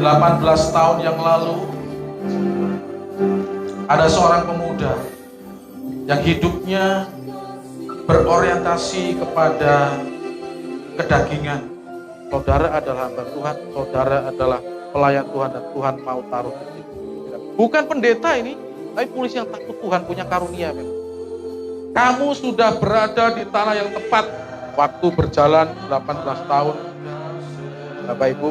18 tahun yang lalu ada seorang pemuda yang hidupnya berorientasi kepada kedagingan. Saudara adalah hamba Tuhan, saudara adalah pelayan Tuhan, dan Tuhan mau taruh di situ. Bukan pendeta ini, tapi polisi yang takut Tuhan, punya karunia memang. Kamu sudah berada di tanah yang tepat. Waktu berjalan 18 tahun. Bapak Ibu,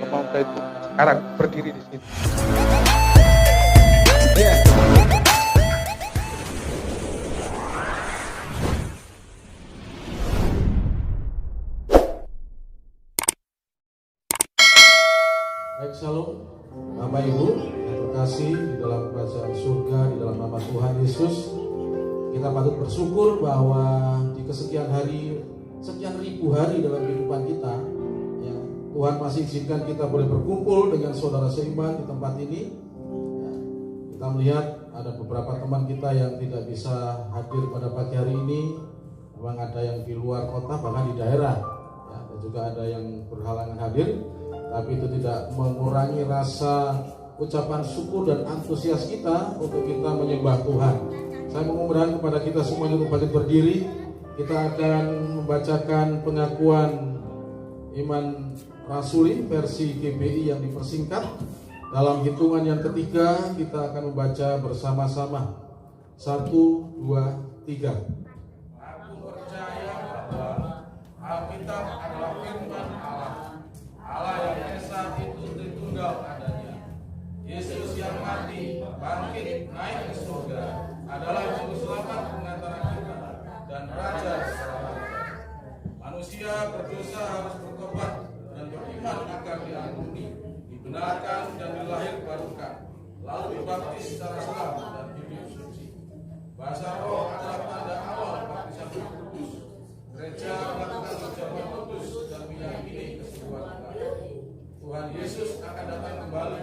pemuda itu sekarang berdiri di sini. Baik, shalom Bapak Ibu yang terkasih di dalam kerajaan surga, di dalam nama Tuhan Yesus. Kita patut bersyukur bahwa di kesekian hari, sekian ribu hari dalam kehidupan kita, ya, Tuhan masih izinkan kita boleh berkumpul dengan saudara seiman di tempat ini. Ya, kita melihat ada beberapa teman kita yang tidak bisa hadir pada pagi hari ini. Memang ada yang di luar kota, bahkan di daerah, ya, dan juga ada yang berhalangan hadir. Tapi itu tidak mengurangi rasa ucapan syukur dan antusias kita untuk kita menyembah Tuhan. Saya memohon kepada kita semuanya untuk bangkit berdiri. Kita akan membacakan pengakuan iman rasuli versi GBI yang dipersingkat. Dalam hitungan yang ketiga kita akan membaca bersama-sama. 1, 2, 3. Aku percaya bahwa Alkitab adalah firman Allah. Allah yang Esa itu Tritunggal adanya. Yesus yang mati, bangkit, naik ke surga adalah juru selamat pengantara kita dan Raja selamanya. Manusia berdosa harus bertobat dan beriman agar diampuni, dibenarkan dan dilahirbarukan, lalu dibaptis secara Islam dan hidup suci. Bahasa roh adalah tanda awal baptisan Roh Kudus. Gereja melakukan ucapan kudus dan meyakini keseluruhan Tuhan Yesus akan datang kembali.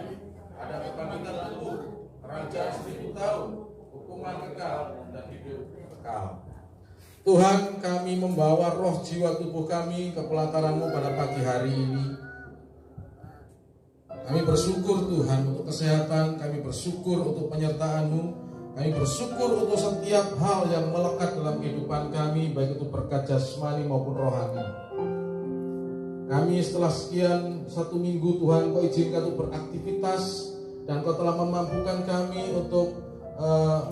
Ada kebangkitan tubuh, kerajaan 1000 tahun, hukuman kekal dan hidup kekal. Tuhan, kami membawa roh jiwa tubuh kami ke pelataran-Mu pada pagi hari ini. Kami bersyukur Tuhan untuk kesehatan, kami bersyukur untuk penyertaan-Mu, kami bersyukur untuk setiap hal yang melekat dalam kehidupan kami, baik itu berkat jasmani maupun rohani. Kami setelah sekian 1 minggu Tuhan Kau izinkan untuk beraktivitas, dan Kau telah memampukan kami untuk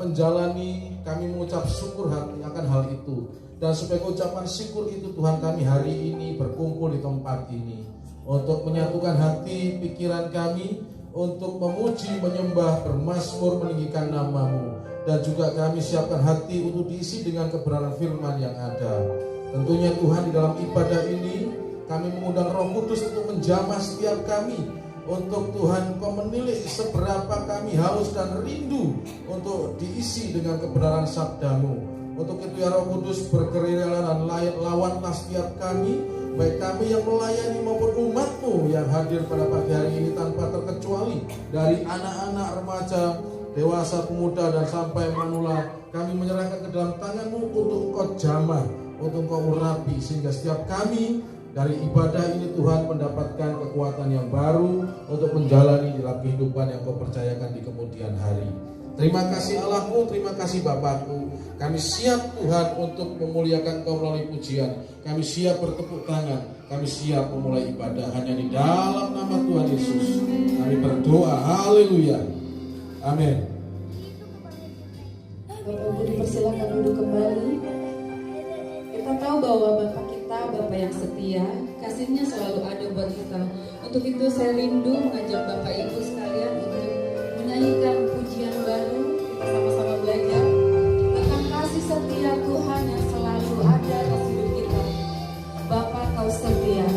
menjalani. Kami mengucap syukur akan hal itu, dan supaya ucapan syukur itu Tuhan, kami hari ini berkumpul di tempat ini untuk menyatukan hati pikiran kami untuk memuji, menyembah, bermazmur, meninggikan nama-Mu, dan juga kami siapkan hati untuk diisi dengan kebenaran firman yang ada. Tentunya Tuhan, di dalam ibadah ini kami mengundang Roh Kudus untuk menjamah setiap kami, untuk Tuhan Kau menilik seberapa kami haus dan rindu untuk diisi dengan kebenaran sabda-Mu. Untuk itu ya Roh Kudus, berkeringat dan lawanlah setiap kami, baik kami yang melayani maupun umat-Mu yang hadir pada pagi hari ini tanpa terkecuali, dari anak-anak, remaja, dewasa, pemuda, dan sampai manula. Kami menyerahkan ke dalam tangan-Mu untuk Kau jamah, untuk Kau urapi, sehingga setiap kami dari ibadah ini Tuhan mendapatkan kekuatan yang baru untuk menjalani dalam kehidupan yang Kau percayakan di kemudian hari. Terima kasih Allahku, terima kasih Bapakku. Kami siap Tuhan untuk memuliakan Kau melalui pujian. Kami siap bertepuk tangan, kami siap memulai ibadah hanya di dalam nama Tuhan Yesus. Kami berdoa, haleluya, amin. Bapak Ibu dipersilakan duduk kembali. Kita tahu bahwa Bapak kita Bapak yang setia, kasihnya selalu ada buat kita. Untuk itu saya rindu mengajak Bapak Ibu sekalian untuk menyanyikan pujian baru. Kita sama-sama belajar tentang kasih setia Tuhan yang selalu ada dalam hidup kita. Bapak Kau setia.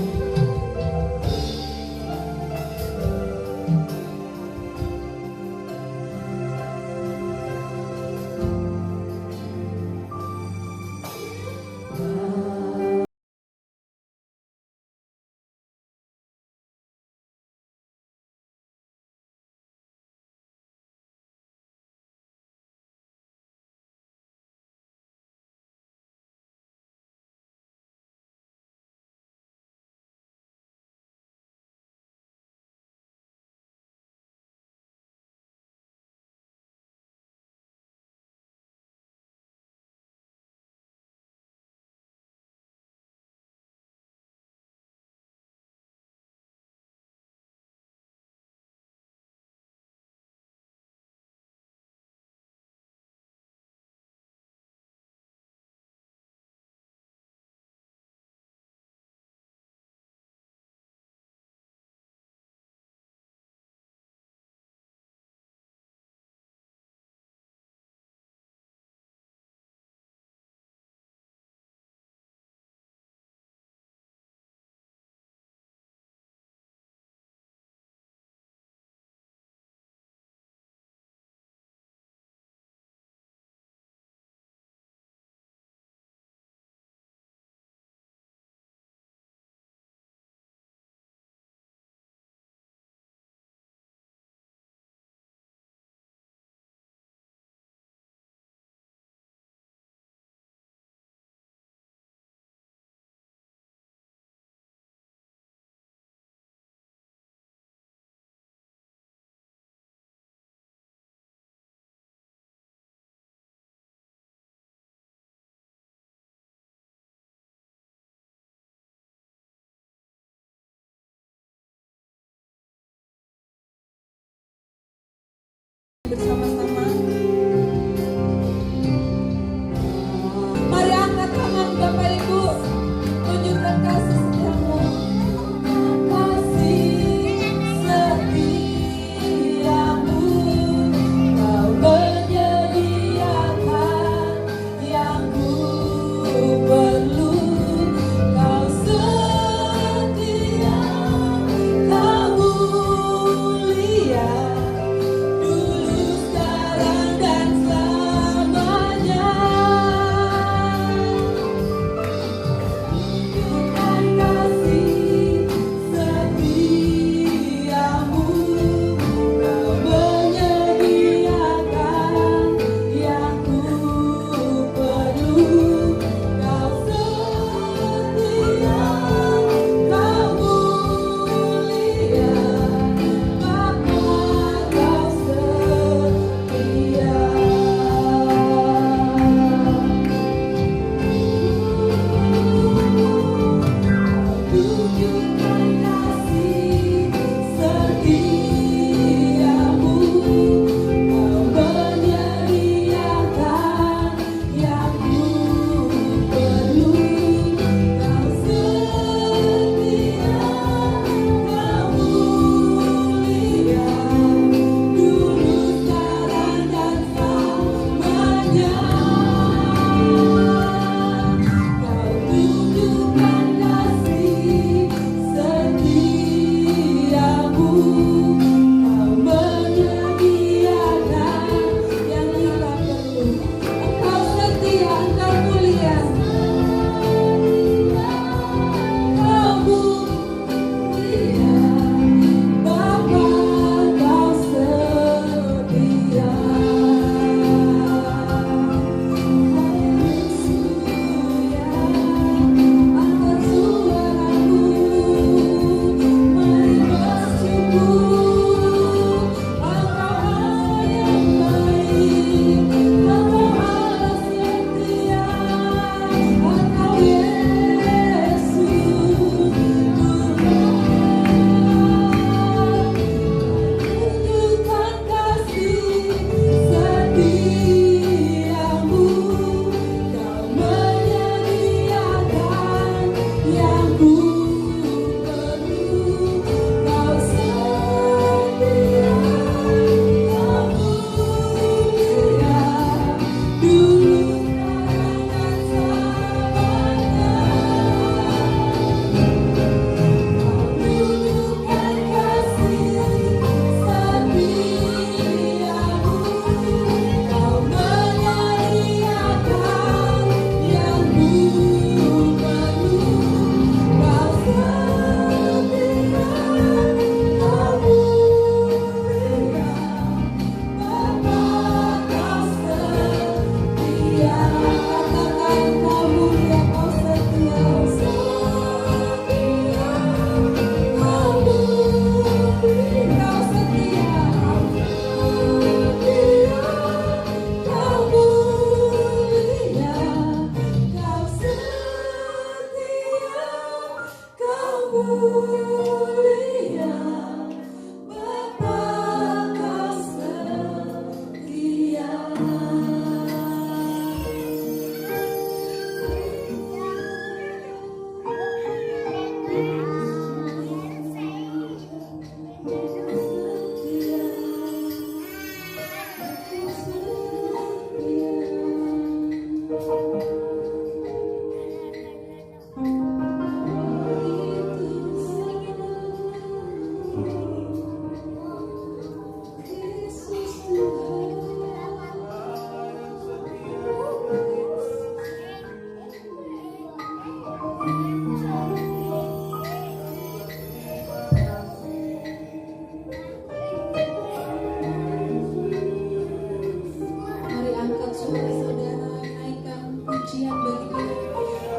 Mari angkat suara saudara, naikkan pujian bagi Dia,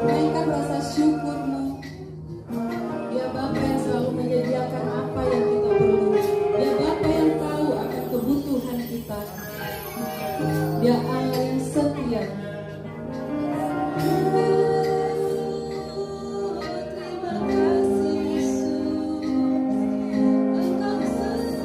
naikkan rasa syukurmu. Dia Bapa yang selalu menyediakan apa yang kita perlu. Dia Bapa yang tahu akan kebutuhan kita. Dia Allah yang setia. Terima kasih Yesus, Engkau setia,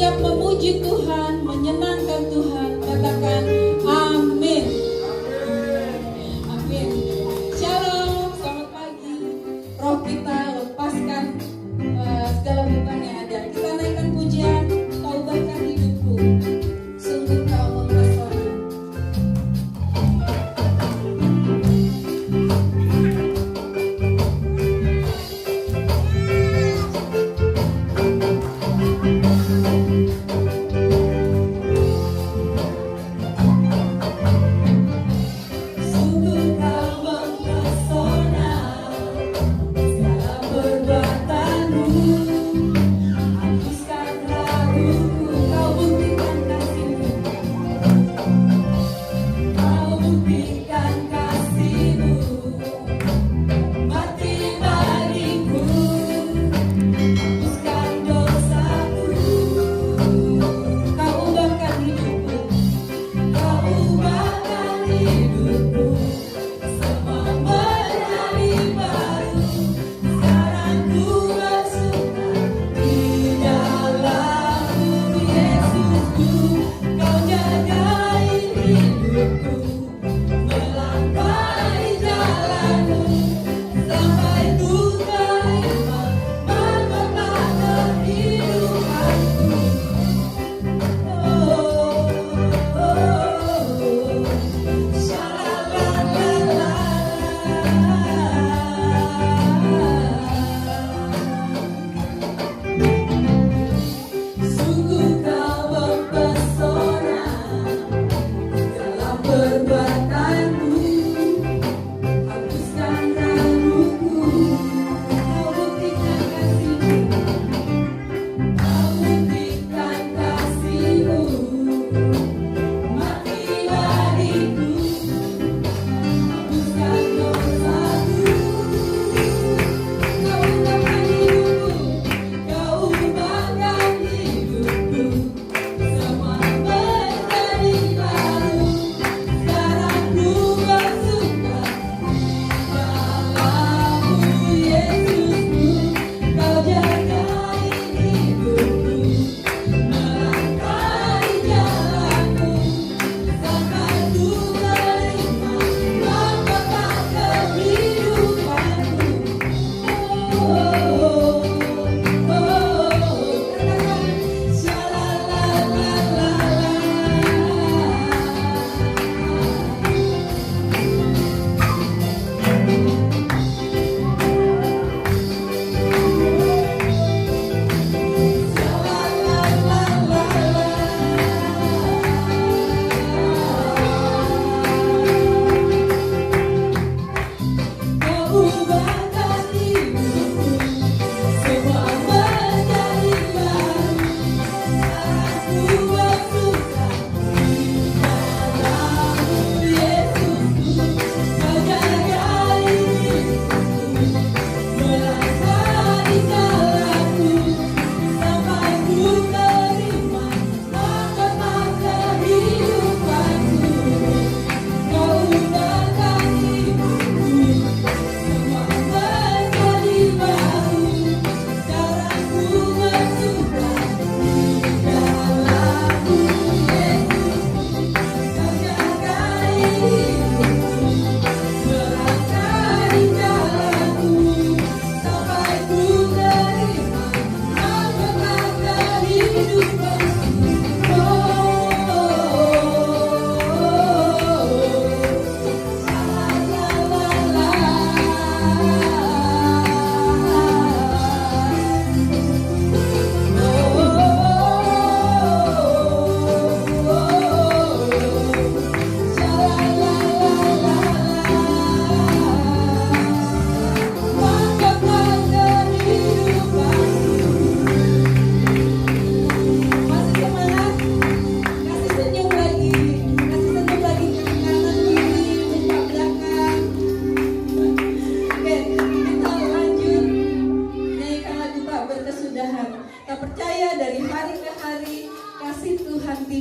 siap memuji Tuhan, menyenangkan Tuhan, katakan amin. Amin. Shalom, selamat pagi. Roh kita lepaskan segala beban yang ada. Kita naikkan pujian, kau bahkan hidupku. Sungguh kau mempesona.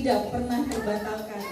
tidak pernah terbatalkan.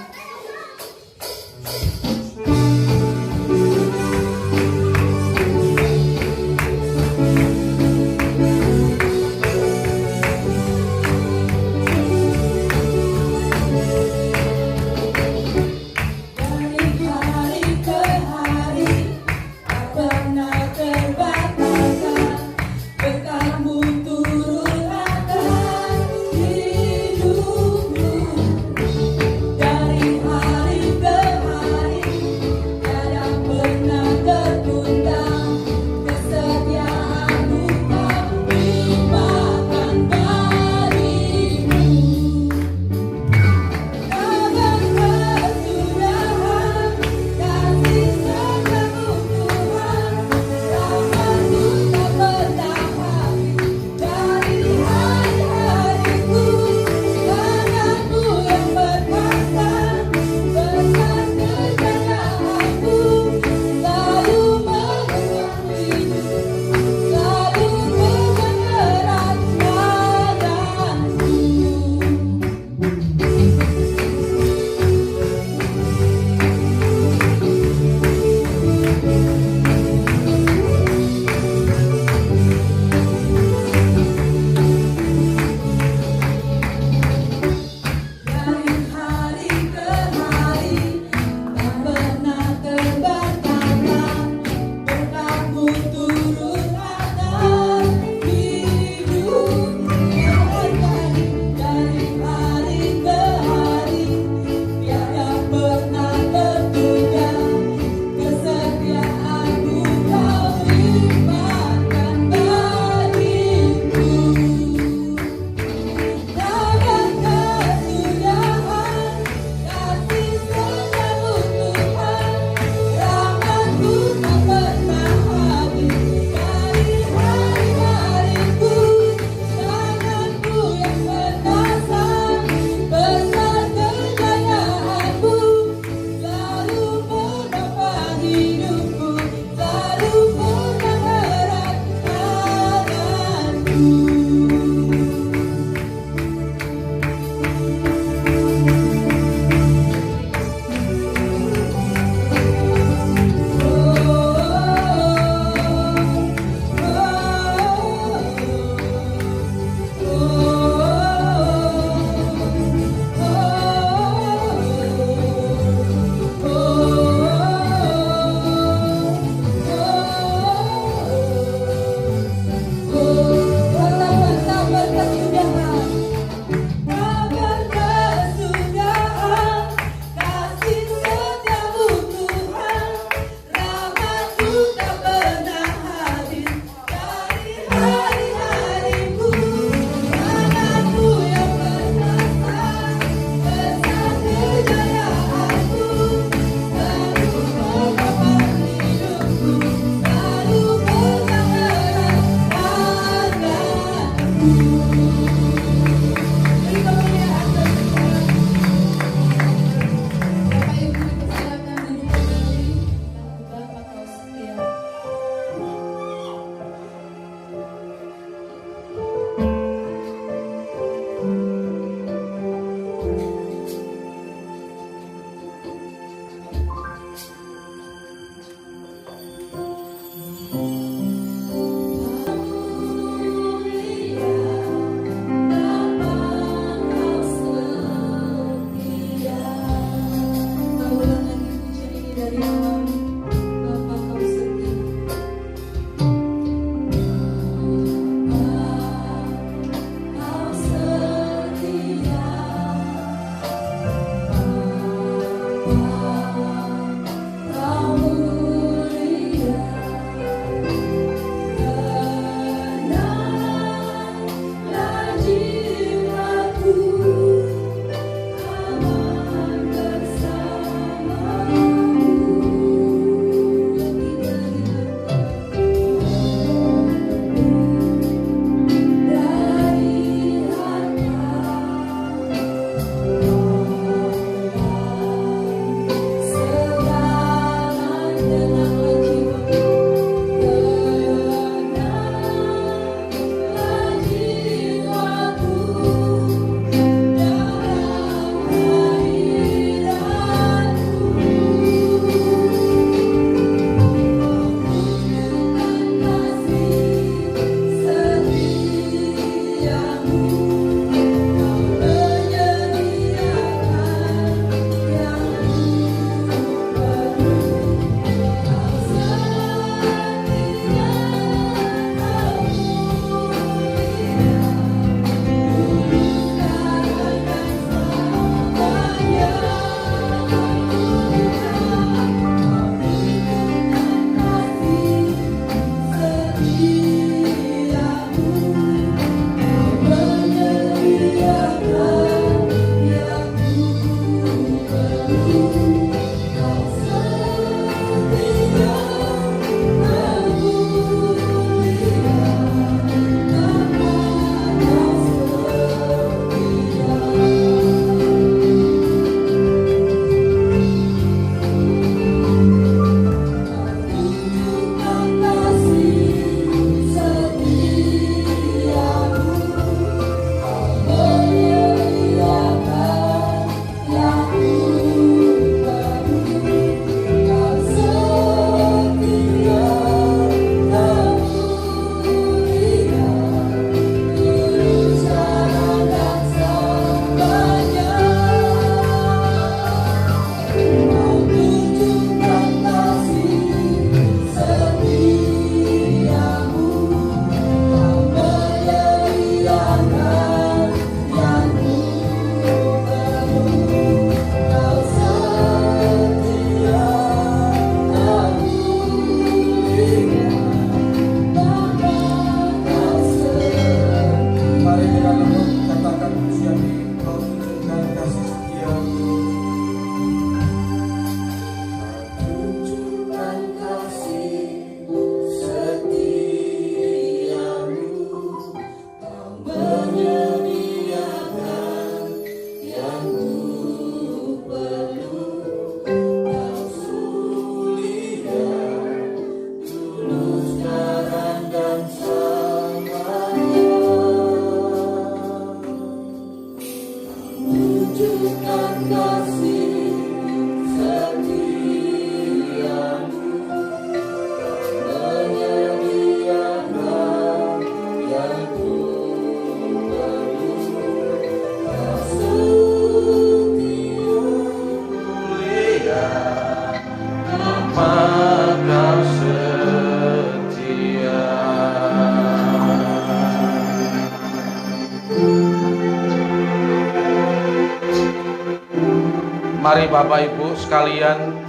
Mari Bapak Ibu sekalian,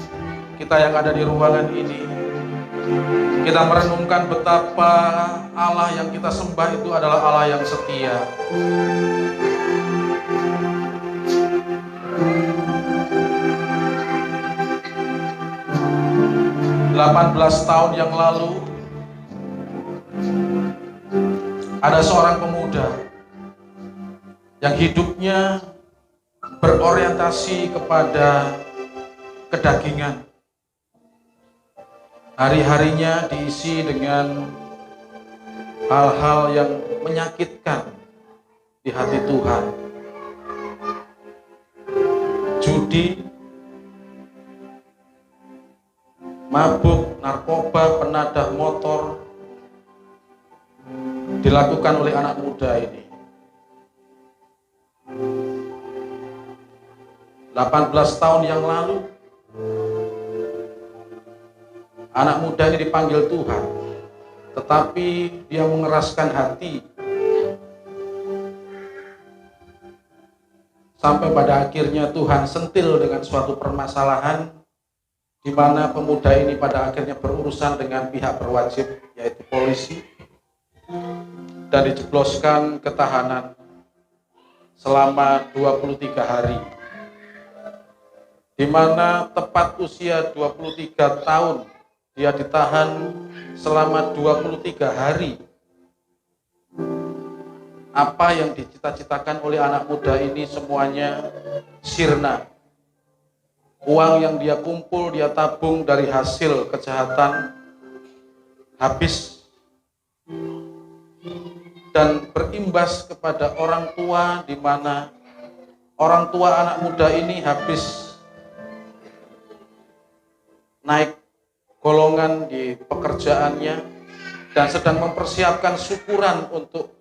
kita yang ada di ruangan ini, kita merenungkan betapa Allah yang kita sembah itu adalah Allah yang setia. Delapan 18 tahun yang lalu, ada seorang pemuda yang hidupnya berorientasi kepada kedagingan. Hari-harinya diisi dengan hal-hal yang menyakitkan di hati Tuhan. Judi, mabuk, narkoba, penadah motor dilakukan oleh anak muda ini. 18 tahun yang lalu, anak muda ini dipanggil Tuhan, tetapi dia mengeraskan hati sampai pada akhirnya Tuhan sentil dengan suatu permasalahan di mana pemuda ini pada akhirnya berurusan dengan pihak berwajib, yaitu polisi, dan dijebloskan ke tahanan selama 23 hari. Di mana tepat usia 23 tahun dia ditahan selama 23 hari. Apa yang dicita-citakan oleh anak muda ini semuanya sirna. Uang yang dia kumpul, dia tabung dari hasil kejahatan habis dan berimbas kepada orang tua, di mana orang tua anak muda ini habis naik golongan di pekerjaannya dan sedang mempersiapkan syukuran untuk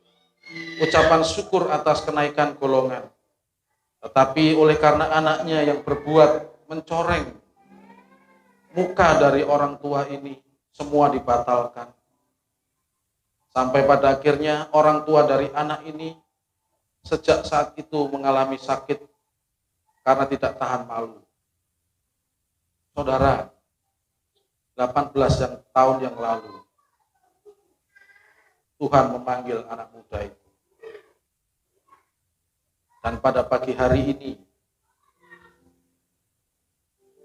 ucapan syukur atas kenaikan golongan. Tetapi oleh karena anaknya yang berbuat mencoreng muka dari orang tua ini, semua dibatalkan. Sampai pada akhirnya orang tua dari anak ini sejak saat itu mengalami sakit karena tidak tahan malu. Saudara, 18 tahun yang lalu, Tuhan memanggil anak muda itu. Dan pada pagi hari ini,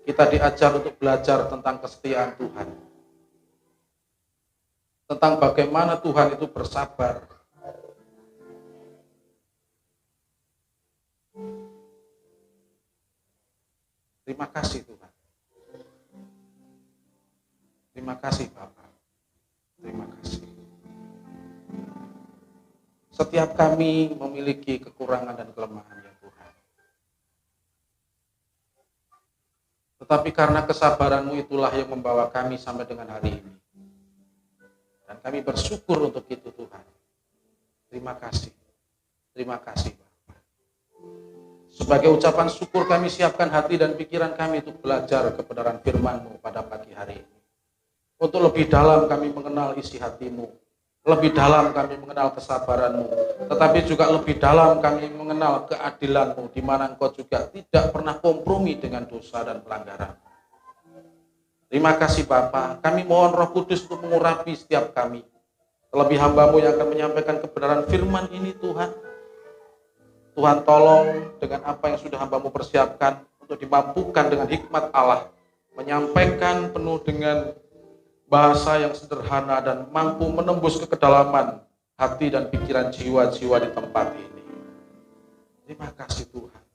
kita diajar untuk belajar tentang kesetiaan Tuhan. Tentang bagaimana Tuhan itu bersabar. Terima kasih Tuhan. Terima kasih Bapak. Terima kasih. Setiap kami memiliki kekurangan dan kelemahan ya Tuhan. Tetapi karena kesabaran-Mu itulah yang membawa kami sampai dengan hari ini. Dan kami bersyukur untuk itu Tuhan. Terima kasih. Terima kasih Bapak. Sebagai ucapan syukur kami siapkan hati dan pikiran kami untuk belajar kebenaran firman-Mu pada pagi hari ini. Untuk lebih dalam kami mengenal isi hati-Mu, lebih dalam kami mengenal kesabaran-Mu, tetapi juga lebih dalam kami mengenal keadilan-Mu, di mana Engkau juga tidak pernah kompromi dengan dosa dan pelanggaran. Terima kasih Bapa, kami mohon Roh Kudus untuk mengurapi setiap kami, terlebih hamba-Mu yang akan menyampaikan kebenaran firman ini Tuhan. Tuhan tolong dengan apa yang sudah hamba-Mu persiapkan untuk dimampukan dengan hikmat Allah, menyampaikan penuh dengan bahasa yang sederhana dan mampu menembus ke kedalaman hati dan pikiran jiwa-jiwa di tempat ini. Terima kasih Tuhan.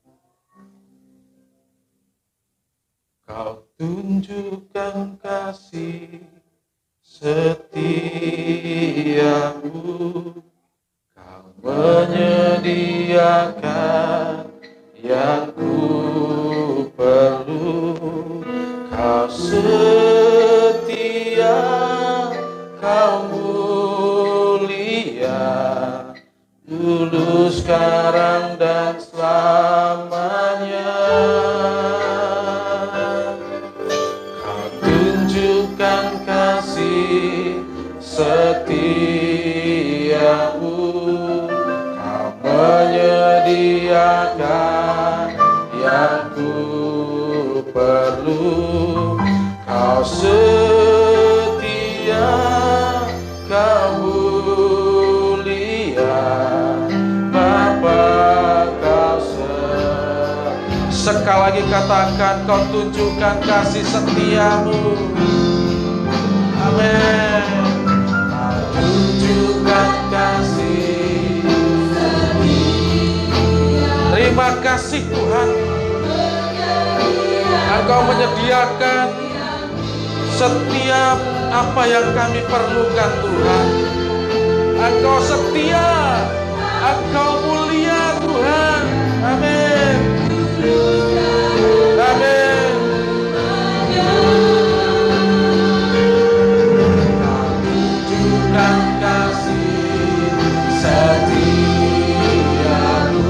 Kau tunjukkan kasih setiamu, Kau menyediakan yang ku perlu. Kau setia, kau mulia, dulu, sekarang, dan selamanya. Kau tunjukkan kasih setiamu, kau menyediakan yang ku perlu. Kau setia, kau mulia, Bapa, kau sekali lagi katakan, kau tunjukkan kasih setiamu. Amin. Kau tunjukkan kasih setia. Terima kasih Tuhan, Engkau menyediakan setiap apa yang kami perlukan Tuhan. Engkau setia, Engkau mulia Tuhan. Amin. Amin. Tunjukkan kasih setiamu,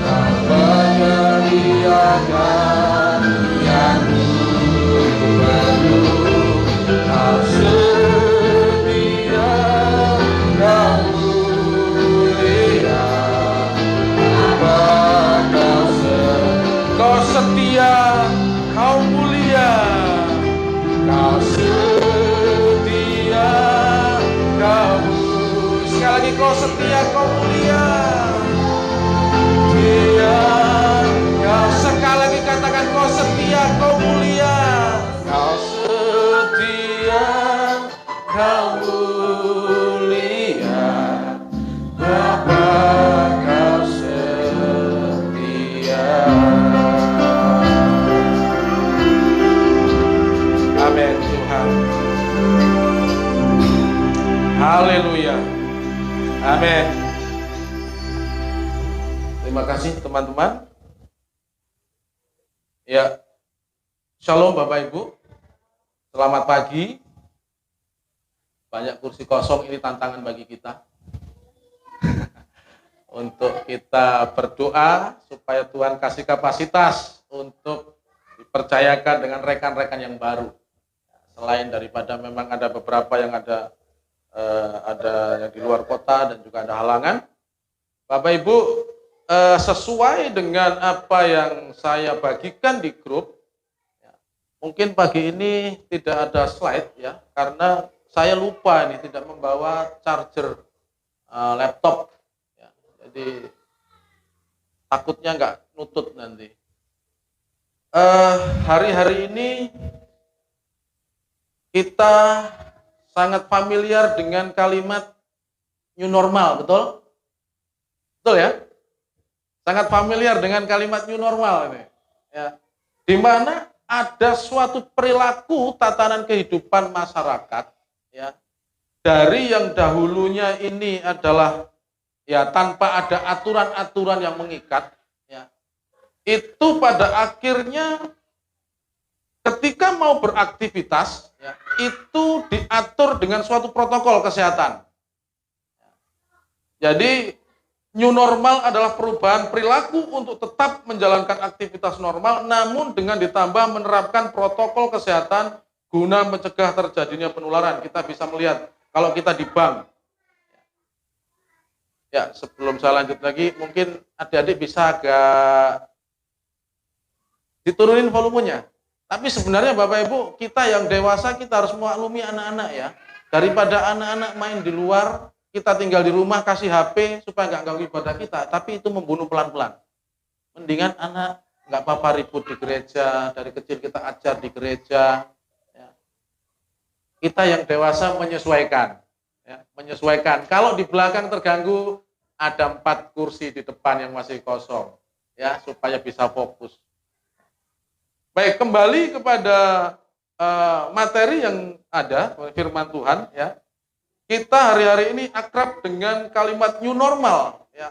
Kau menyediakan yang Kau setia, Kau mulia, Kau setia, Kau mulia, Kau setia, Kau mulia. Sekali lagi, Kau setia, Kau mulia. Dia, Kau sekali lagi katakan, Kau setia, Kau mulia. Kau setia, Kau mulia, Bapa, Kau setia. Amin Tuhan. Haleluya. Amin. Terima kasih teman-teman. Ya, Shalom Bapak Ibu. Selamat pagi. Banyak kursi kosong, ini tantangan bagi kita. Untuk kita berdoa supaya Tuhan kasih kapasitas untuk dipercayakan dengan rekan-rekan yang baru. Selain daripada memang ada beberapa yang ada yang di luar kota dan juga ada halangan. Bapak Ibu, sesuai dengan apa yang saya bagikan di grup, mungkin pagi ini tidak ada slide ya, karena saya lupa ini tidak membawa charger laptop ya, jadi takutnya nggak nutut nanti. Hari-hari ini kita sangat familiar dengan kalimat new normal, betul? Betul ya? Sangat familiar dengan kalimat new normal ini. Ya. Di mana ada suatu perilaku tatanan kehidupan masyarakat ya. Dari yang dahulunya ini adalah ya tanpa ada aturan-aturan yang mengikat ya. Itu pada akhirnya ketika mau beraktivitas ya, itu diatur dengan suatu protokol kesehatan. Jadi new normal adalah perubahan perilaku untuk tetap menjalankan aktivitas normal, namun dengan ditambah menerapkan protokol kesehatan guna mencegah terjadinya penularan. Kita bisa melihat kalau kita di bank. Ya, sebelum saya lanjut lagi, mungkin adik-adik bisa agak diturunin volumenya. Tapi sebenarnya Bapak Ibu, kita yang dewasa kita harus memaklumi anak-anak ya. Daripada anak-anak main di luar, kita tinggal di rumah kasih HP supaya nggak ganggu ibadah kita, tapi itu membunuh pelan-pelan. Mendingan anak nggak apa-apa ribut di gereja, dari kecil kita ajar di gereja. Ya. Kita yang dewasa menyesuaikan, ya, menyesuaikan. Kalau di belakang terganggu, ada 4 kursi di depan yang masih kosong, ya supaya bisa fokus. Baik, kembali kepada materi yang ada, firman Tuhan ya. Kita hari-hari ini akrab dengan kalimat new normal ya.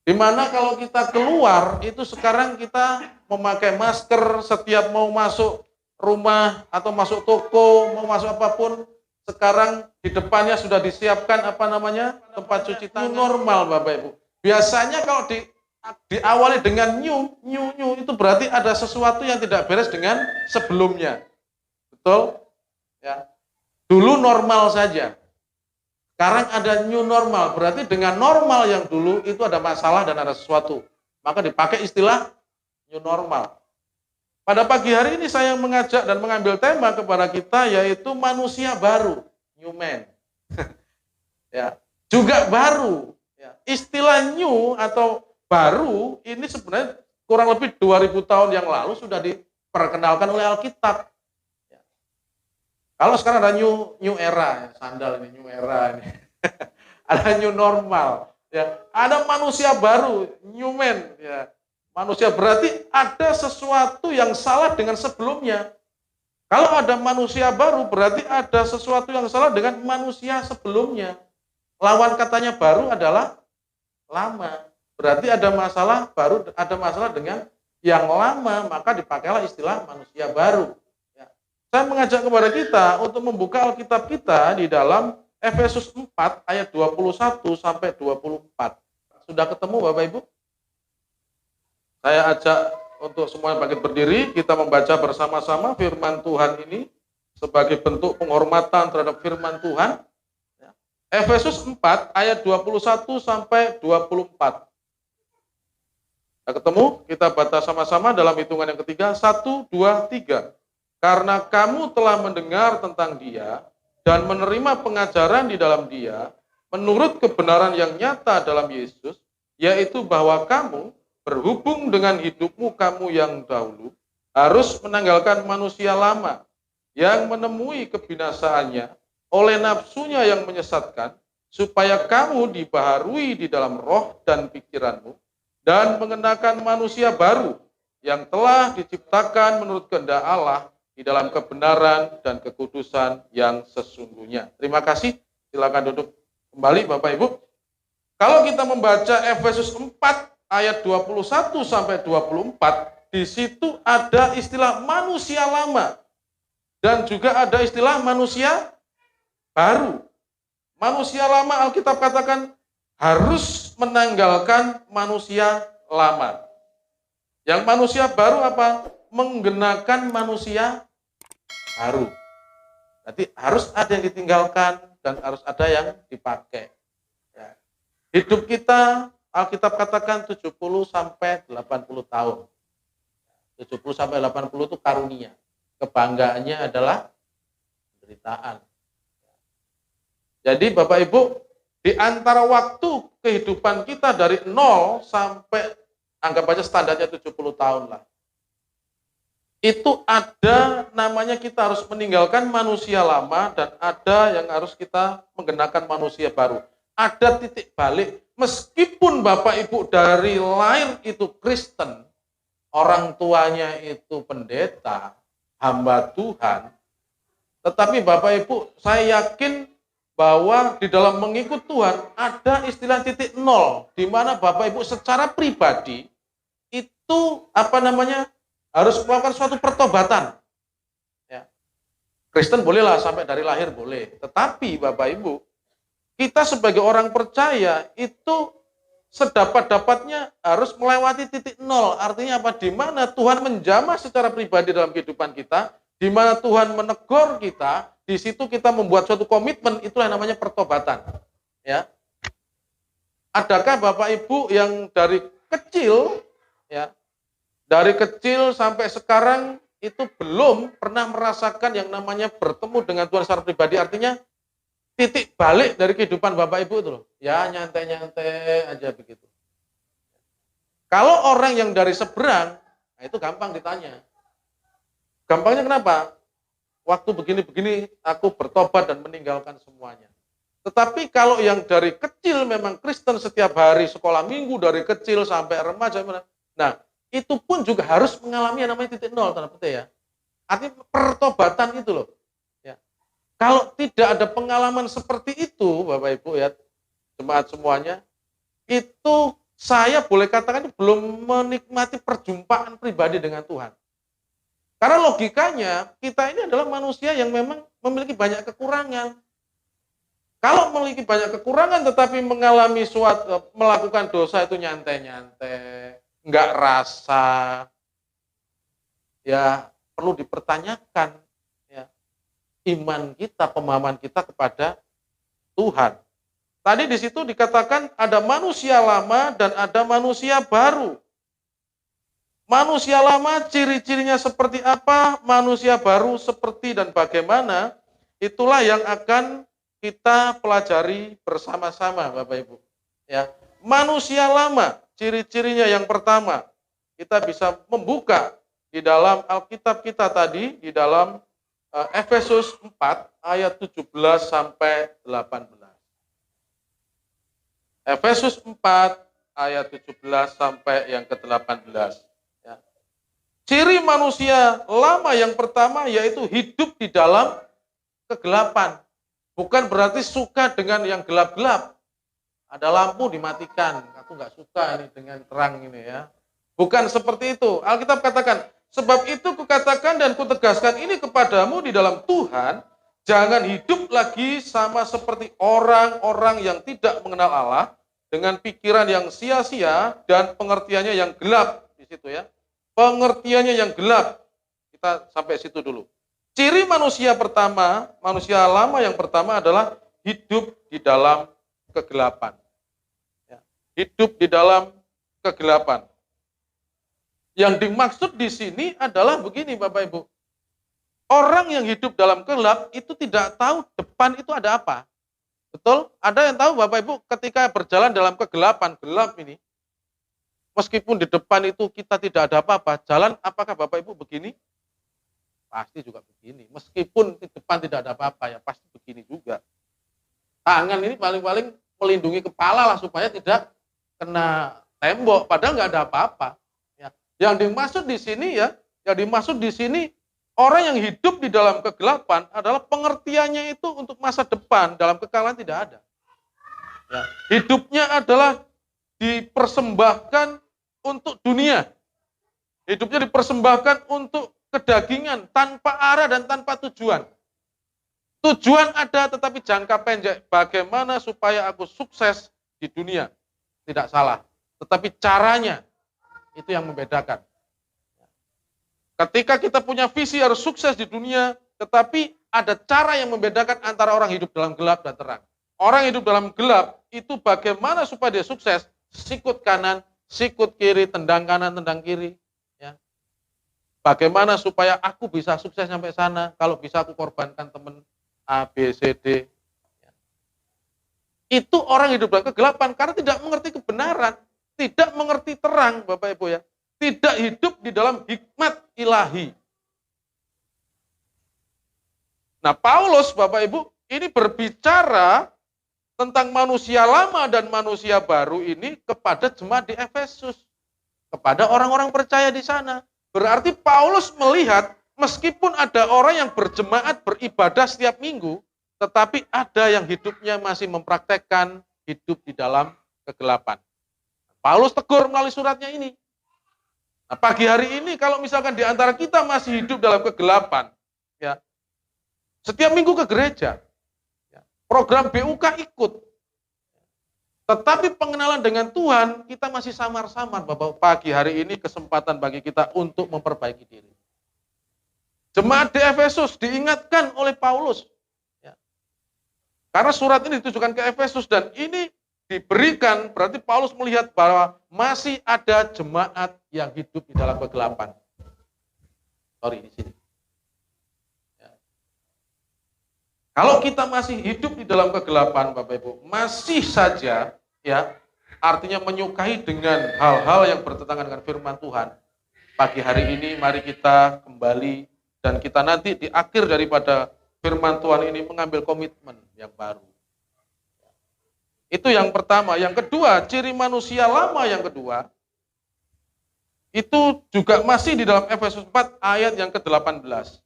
Dimana kalau kita keluar, itu sekarang kita memakai masker setiap mau masuk rumah atau masuk toko, mau masuk apapun, sekarang di depannya sudah disiapkan tempat cuci tangan. New normal Bapak Ibu. Biasanya kalau diawali dengan new itu berarti ada sesuatu yang tidak beres dengan sebelumnya. Betul? Ya. Dulu normal saja. Sekarang ada new normal, berarti dengan normal yang dulu itu ada masalah dan ada sesuatu. Maka dipakai istilah new normal. Pada pagi hari ini saya mengajak dan mengambil tema kepada kita yaitu manusia baru, new man. Ya, juga baru. Ya. Istilah new atau baru ini sebenarnya kurang lebih 2000 tahun yang lalu sudah diperkenalkan oleh Alkitab. Kalau sekarang ada new era, sandal ini new era ini. Ada new normal, ya. Ada manusia baru, new man, ya. Manusia berarti ada sesuatu yang salah dengan sebelumnya. Kalau ada manusia baru berarti ada sesuatu yang salah dengan manusia sebelumnya. Lawan katanya baru adalah lama. Berarti ada masalah baru, ada masalah dengan yang lama, maka dipakailah istilah manusia baru. Saya mengajak kepada kita untuk membuka Alkitab kita di dalam Efesus 4 ayat 21 sampai 24. Sudah ketemu Bapak Ibu? Saya ajak untuk semua bangkit berdiri, kita membaca bersama-sama firman Tuhan ini sebagai bentuk penghormatan terhadap firman Tuhan. Efesus 4 ayat 21 sampai 24. Sudah ketemu? Kita baca sama-sama dalam hitungan yang ketiga. 1, 2, 3. Karena kamu telah mendengar tentang Dia dan menerima pengajaran di dalam Dia, menurut kebenaran yang nyata dalam Yesus, yaitu bahwa kamu berhubung dengan hidupmu kamu yang dahulu, harus menanggalkan manusia lama yang menemui kebinasaannya oleh nafsunya yang menyesatkan, supaya kamu dibaharui di dalam roh dan pikiranmu, dan mengenakan manusia baru yang telah diciptakan menurut kehendak Allah, di dalam kebenaran dan kekudusan yang sesungguhnya. Terima kasih. Silakan duduk kembali Bapak Ibu. Kalau kita membaca Efesus 4 ayat 21 sampai 24, di situ ada istilah manusia lama dan juga ada istilah manusia baru. Manusia lama Alkitab katakan harus menanggalkan manusia lama. Yang manusia baru apa? Menggenakan manusia baru. Berarti harus ada yang ditinggalkan dan harus ada yang dipakai. Ya. Hidup kita, Alkitab katakan 70 sampai 80 tahun. 70 sampai 80 itu karunia. Kebanggaannya adalah penderitaan. Jadi Bapak Ibu, di antara waktu kehidupan kita dari 0 sampai anggap aja standarnya 70 tahun lah. Itu ada namanya kita harus meninggalkan manusia lama dan ada yang harus kita menggenakan manusia baru. Ada titik balik, meskipun Bapak Ibu dari lahir itu Kristen, orang tuanya itu pendeta, hamba Tuhan, tetapi Bapak Ibu saya yakin bahwa di dalam mengikut Tuhan ada istilah titik nol, di mana Bapak Ibu secara pribadi itu harus melakukan suatu pertobatan. Ya. Kristen bolehlah sampai dari lahir boleh. Tetapi Bapak Ibu, kita sebagai orang percaya itu sedapat-dapatnya harus melewati titik nol. Artinya apa? Di mana Tuhan menjamah secara pribadi dalam kehidupan kita, di mana Tuhan menegur kita, di situ kita membuat suatu komitmen, itulah yang namanya pertobatan. Ya. Adakah Bapak Ibu yang dari kecil, ya, dari kecil sampai sekarang itu belum pernah merasakan yang namanya bertemu dengan Tuhan secara pribadi, artinya titik balik dari kehidupan Bapak Ibu itu loh. Ya nyantai-nyantai aja begitu. Kalau orang yang dari seberang, nah itu gampang ditanya. Gampangnya kenapa? Waktu begini-begini aku bertobat dan meninggalkan semuanya. Tetapi kalau yang dari kecil memang Kristen setiap hari sekolah minggu dari kecil sampai remaja, nah itu pun juga harus mengalami yang namanya titik nol, tanda petik ya. Artinya pertobatan itu loh. Ya. Kalau tidak ada pengalaman seperti itu, Bapak Ibu ya, jemaat semuanya, itu saya boleh katakan belum menikmati perjumpaan pribadi dengan Tuhan. Karena logikanya kita ini adalah manusia yang memang memiliki banyak kekurangan. Kalau memiliki banyak kekurangan tetapi mengalami melakukan dosa itu nyantai-nyantai, nggak rasa, ya perlu dipertanyakan ya, iman kita, pemahaman kita kepada Tuhan. Tadi di situ dikatakan ada manusia lama dan ada manusia baru. Manusia lama ciri-cirinya seperti apa, manusia baru seperti dan bagaimana, itulah yang akan kita pelajari bersama-sama Bapak Ibu. Ya, manusia lama, ciri-cirinya yang pertama, kita bisa membuka di dalam Alkitab kita tadi, di dalam Efesus 4 ayat 17 sampai 18. Efesus 4 ayat 17 sampai yang ke-18. Ya. Ciri manusia lama yang pertama yaitu hidup di dalam kegelapan. Bukan berarti suka dengan yang gelap-gelap. Ada lampu dimatikan. Aku nggak suka ini dengan terang ini ya. Bukan seperti itu. Alkitab katakan, sebab itu kukatakan dan kutegaskan ini kepadamu di dalam Tuhan, jangan hidup lagi sama seperti orang-orang yang tidak mengenal Allah, dengan pikiran yang sia-sia dan pengertiannya yang gelap. Di situ ya. Pengertiannya yang gelap. Kita sampai situ dulu. Ciri manusia pertama, manusia lama yang pertama adalah hidup di dalam kegelapan. Ya. Hidup di dalam kegelapan. Yang dimaksud di sini adalah begini Bapak Ibu. Orang yang hidup dalam gelap itu tidak tahu depan itu ada apa. Betul? Ada yang tahu Bapak Ibu ketika berjalan dalam kegelapan, gelap ini. Meskipun di depan itu kita tidak ada apa-apa, jalan apakah Bapak Ibu begini? Pasti juga begini. Meskipun di depan tidak ada apa-apa ya pasti begini juga. Tangan ini paling-paling melindungi kepala lah supaya tidak kena tembok, padahal nggak ada apa-apa. Ya. Yang dimaksud di sini ya, yang dimaksud di sini orang yang hidup di dalam kegelapan adalah pengertiannya itu untuk masa depan, dalam kekalahan tidak ada. Ya. Hidupnya adalah dipersembahkan untuk dunia. Hidupnya dipersembahkan untuk kedagingan, tanpa arah dan tanpa tujuan. Tujuan ada tetapi jangka pendek. Bagaimana supaya aku sukses di dunia? Tidak salah. Tetapi caranya, itu yang membedakan. Ketika kita punya visi harus sukses di dunia, tetapi ada cara yang membedakan antara orang hidup dalam gelap dan terang. Orang hidup dalam gelap itu bagaimana supaya dia sukses, sikut kanan, sikut kiri, tendang kanan, tendang kiri. Ya. Bagaimana supaya aku bisa sukses sampai sana, kalau bisa aku korbankan teman A, B, C, D. Ya. Itu orang hidup dalam kegelapan karena tidak mengerti kebenaran, tidak mengerti terang Bapak Ibu ya. Tidak hidup di dalam hikmat ilahi. Nah, Paulus, Bapak Ibu, ini berbicara tentang manusia lama dan manusia baru ini kepada jemaat di Efesus, kepada orang-orang percaya di sana. Berarti Paulus melihat meskipun ada orang yang berjemaat beribadah setiap minggu, tetapi ada yang hidupnya masih mempraktekkan hidup di dalam kegelapan. Paulus tegur melalui suratnya ini. Nah, pagi hari ini kalau misalkan di antara kita masih hidup dalam kegelapan, ya, setiap minggu ke gereja, ya, program BUK ikut, tetapi pengenalan dengan Tuhan kita masih samar-samar. Bapak, pagi hari ini kesempatan bagi kita untuk memperbaiki diri. Jemaat di Efesus diingatkan oleh Paulus, ya, karena surat ini ditujukan ke Efesus dan ini diberikan, berarti Paulus melihat bahwa masih ada jemaat yang hidup di dalam kegelapan. Di sini. Ya. Kalau kita masih hidup di dalam kegelapan, Bapak Ibu, masih saja, ya, artinya menyukai dengan hal-hal yang bertentangan dengan firman Tuhan. Pagi hari ini, mari kita kembali dan kita nanti di akhir daripada firman Tuhan ini mengambil komitmen yang baru. Itu yang pertama. Yang kedua, ciri manusia lama yang kedua, itu juga masih di dalam Efesus 4 ayat yang ke-18.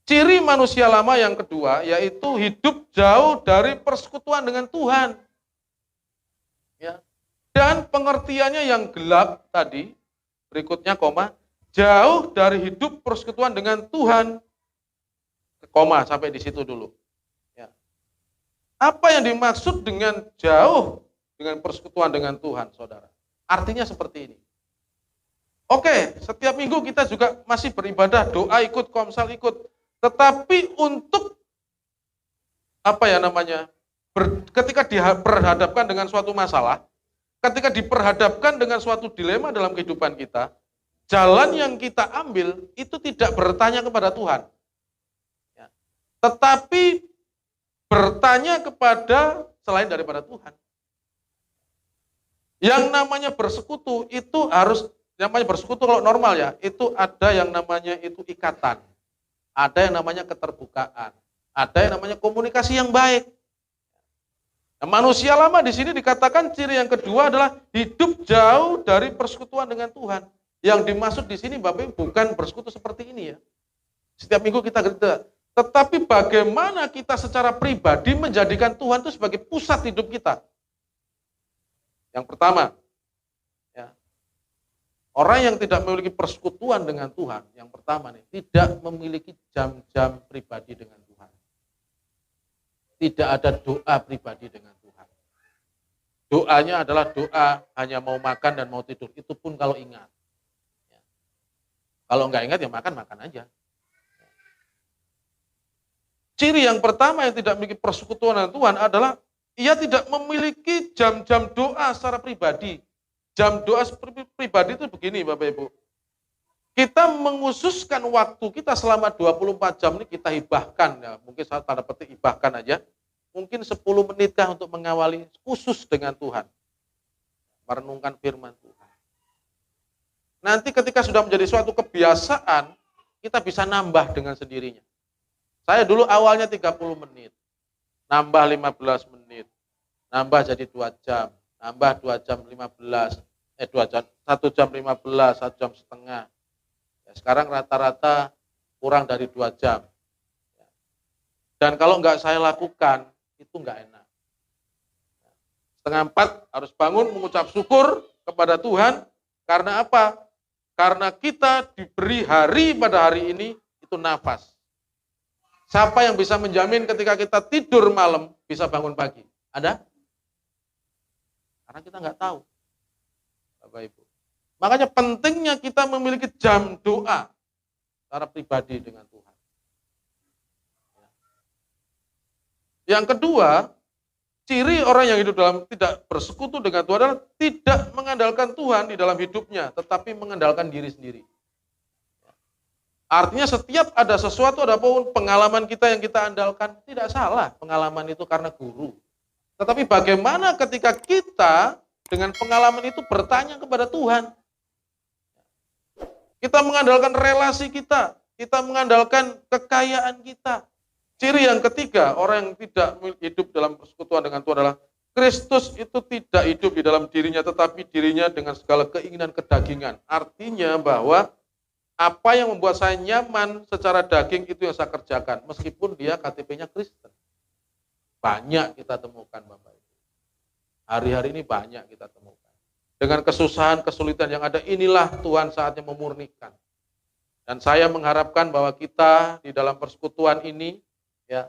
Ciri manusia lama yang kedua, yaitu hidup jauh dari persekutuan dengan Tuhan. Ya. Dan pengertiannya yang gelap tadi, berikutnya koma, jauh dari hidup persekutuan dengan Tuhan, koma, sampai di situ dulu. Ya. Apa yang dimaksud dengan jauh dengan persekutuan dengan Tuhan, saudara? Artinya seperti ini. Oke, setiap minggu kita juga masih beribadah, doa ikut, komsel ikut. Tetapi untuk ketika diperhadapkan dengan suatu masalah, ketika diperhadapkan dengan suatu dilema dalam kehidupan kita, jalan yang kita ambil itu tidak bertanya kepada Tuhan. Ya. Tetapi bertanya kepada selain daripada Tuhan. Yang namanya bersekutu itu harus, namanya bersekutu kalau normal ya, itu ada yang namanya itu ikatan. Ada yang namanya keterbukaan. Ada yang namanya komunikasi yang baik. Nah, manusia lama di sini dikatakan ciri yang kedua adalah hidup jauh dari persekutuan dengan Tuhan. Yang dimaksud di sini Bapak Ibu bukan bersekutu seperti ini ya. Setiap minggu kita gereja. Tetapi bagaimana kita secara pribadi menjadikan Tuhan itu sebagai pusat hidup kita. Yang pertama, ya, orang yang tidak memiliki persekutuan dengan Tuhan, yang pertama nih, tidak memiliki jam-jam pribadi dengan Tuhan. Tidak ada doa pribadi dengan Tuhan. Doanya adalah doa hanya mau makan dan mau tidur. Itu pun kalau ingat. Ya. Kalau enggak ingat ya makan aja. Ciri yang pertama yang tidak memiliki persekutuan dengan Tuhan adalah ia tidak memiliki jam-jam doa secara pribadi. Jam doa pribadi itu begini Bapak Ibu. Kita menghususkan waktu kita selama 24 jam ini kita hibahkan, ya, mungkin saya tanda petik hibahkan aja, mungkin 10 menitkah untuk mengawali khusus dengan Tuhan, merenungkan firman Tuhan. Nanti ketika sudah menjadi suatu kebiasaan, kita bisa nambah dengan sendirinya. Saya dulu awalnya 30 menit, nambah 15 menit, nambah jadi 2 jam, nambah 2 jam 15, 1 jam 15, 1 jam setengah. Sekarang rata-rata kurang dari 2 jam. Dan kalau enggak saya lakukan, itu enggak enak. 3:30 harus bangun mengucap syukur kepada Tuhan. Karena apa? Karena kita diberi hari pada hari ini, itu nafas. Siapa yang bisa menjamin ketika kita tidur malam, bisa bangun pagi? Ada? Karena kita enggak tahu. Bapak Ibu. Makanya pentingnya kita memiliki jam doa secara pribadi dengan Tuhan. Yang kedua, ciri orang yang hidup dalam tidak bersekutu dengan Tuhan adalah tidak mengandalkan Tuhan di dalam hidupnya, tetapi mengandalkan diri sendiri. Artinya setiap ada sesuatu, ada pun pengalaman kita yang kita andalkan, tidak salah pengalaman itu karena guru. Tetapi bagaimana ketika kita dengan pengalaman itu bertanya kepada Tuhan? Kita mengandalkan relasi kita mengandalkan kekayaan kita. Ciri yang ketiga, orang yang tidak hidup dalam persekutuan dengan Tuhan adalah Kristus itu tidak hidup di dalam dirinya, tetapi dirinya dengan segala keinginan kedagingan. Artinya bahwa apa yang membuat saya nyaman secara daging itu yang saya kerjakan, meskipun dia KTP-nya Kristen. Banyak kita temukan Bapak Ibu. Hari-hari ini banyak kita temukan. Dengan kesusahan, kesulitan yang ada, inilah Tuhan saatnya memurnikan. Dan saya mengharapkan bahwa kita di dalam persekutuan ini, ya,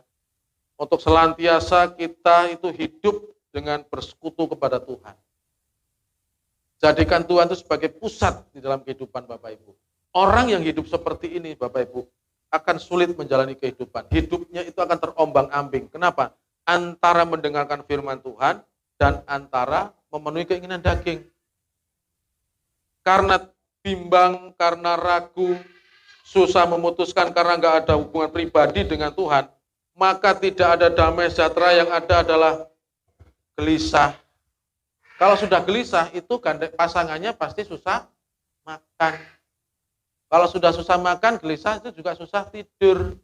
untuk selantiasa kita itu hidup dengan bersekutu kepada Tuhan. Jadikan Tuhan itu sebagai pusat di dalam kehidupan Bapak Ibu. Orang yang hidup seperti ini Bapak Ibu, akan sulit menjalani kehidupan. Hidupnya itu akan terombang-ambing. Kenapa? Antara mendengarkan firman Tuhan dan antara memenuhi keinginan daging. Karena bimbang, karena ragu, susah memutuskan karena nggak ada hubungan pribadi dengan Tuhan, maka tidak ada damai sejahtera, yang ada adalah gelisah. Kalau sudah gelisah, itu pasangannya pasti susah makan. Kalau sudah susah makan, gelisah, itu juga susah tidur.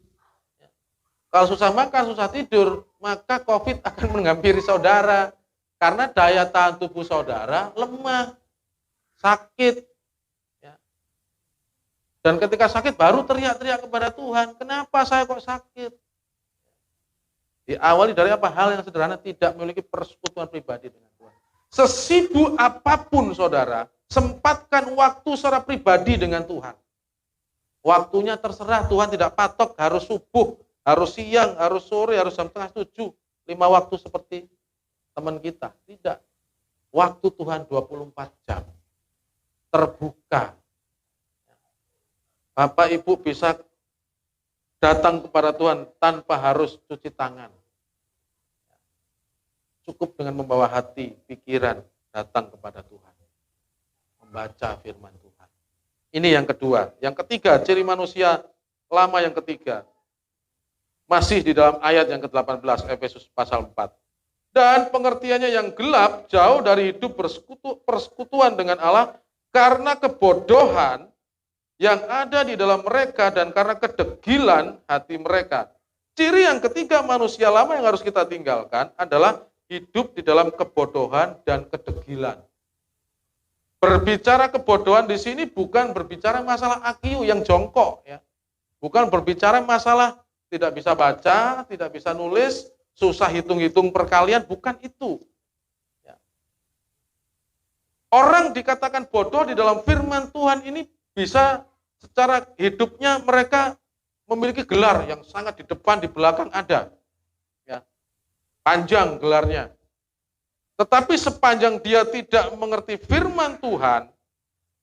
Kalau susah makan, susah tidur, maka COVID akan menghampiri saudara. Karena daya tahan tubuh saudara lemah. Sakit, ya. Dan ketika sakit baru teriak-teriak kepada Tuhan, kenapa saya kok sakit? Diawali dari apa? Hal yang sederhana, tidak memiliki persekutuan pribadi dengan Tuhan. Sesibuk apapun saudara, sempatkan waktu secara pribadi dengan Tuhan. Waktunya terserah, Tuhan tidak patok harus subuh, harus siang, harus sore, harus jam 6:30, 5 waktu seperti teman kita. Tidak. Waktu Tuhan 24 jam. Terbuka. Bapak Ibu bisa datang kepada Tuhan tanpa harus cuci tangan. Cukup dengan membawa hati, pikiran, datang kepada Tuhan. Membaca firman Tuhan. Ini yang kedua. Yang ketiga, ciri manusia lama yang ketiga. Masih di dalam ayat yang ke-18, Efesus pasal 4. Dan pengertiannya yang gelap, jauh dari hidup persekutuan dengan Allah, karena kebodohan yang ada di dalam mereka dan karena kedegilan hati mereka. Ciri yang ketiga manusia lama yang harus kita tinggalkan adalah hidup di dalam kebodohan dan kedegilan. Berbicara kebodohan di sini bukan berbicara masalah IQ yang jongkok, ya. Bukan berbicara masalah tidak bisa baca, tidak bisa nulis, susah hitung-hitung perkalian, bukan itu. Ya. Orang dikatakan bodoh di dalam firman Tuhan ini bisa secara hidupnya mereka memiliki gelar yang sangat di depan, di belakang ada. Panjang gelarnya. Tetapi sepanjang dia tidak mengerti firman Tuhan,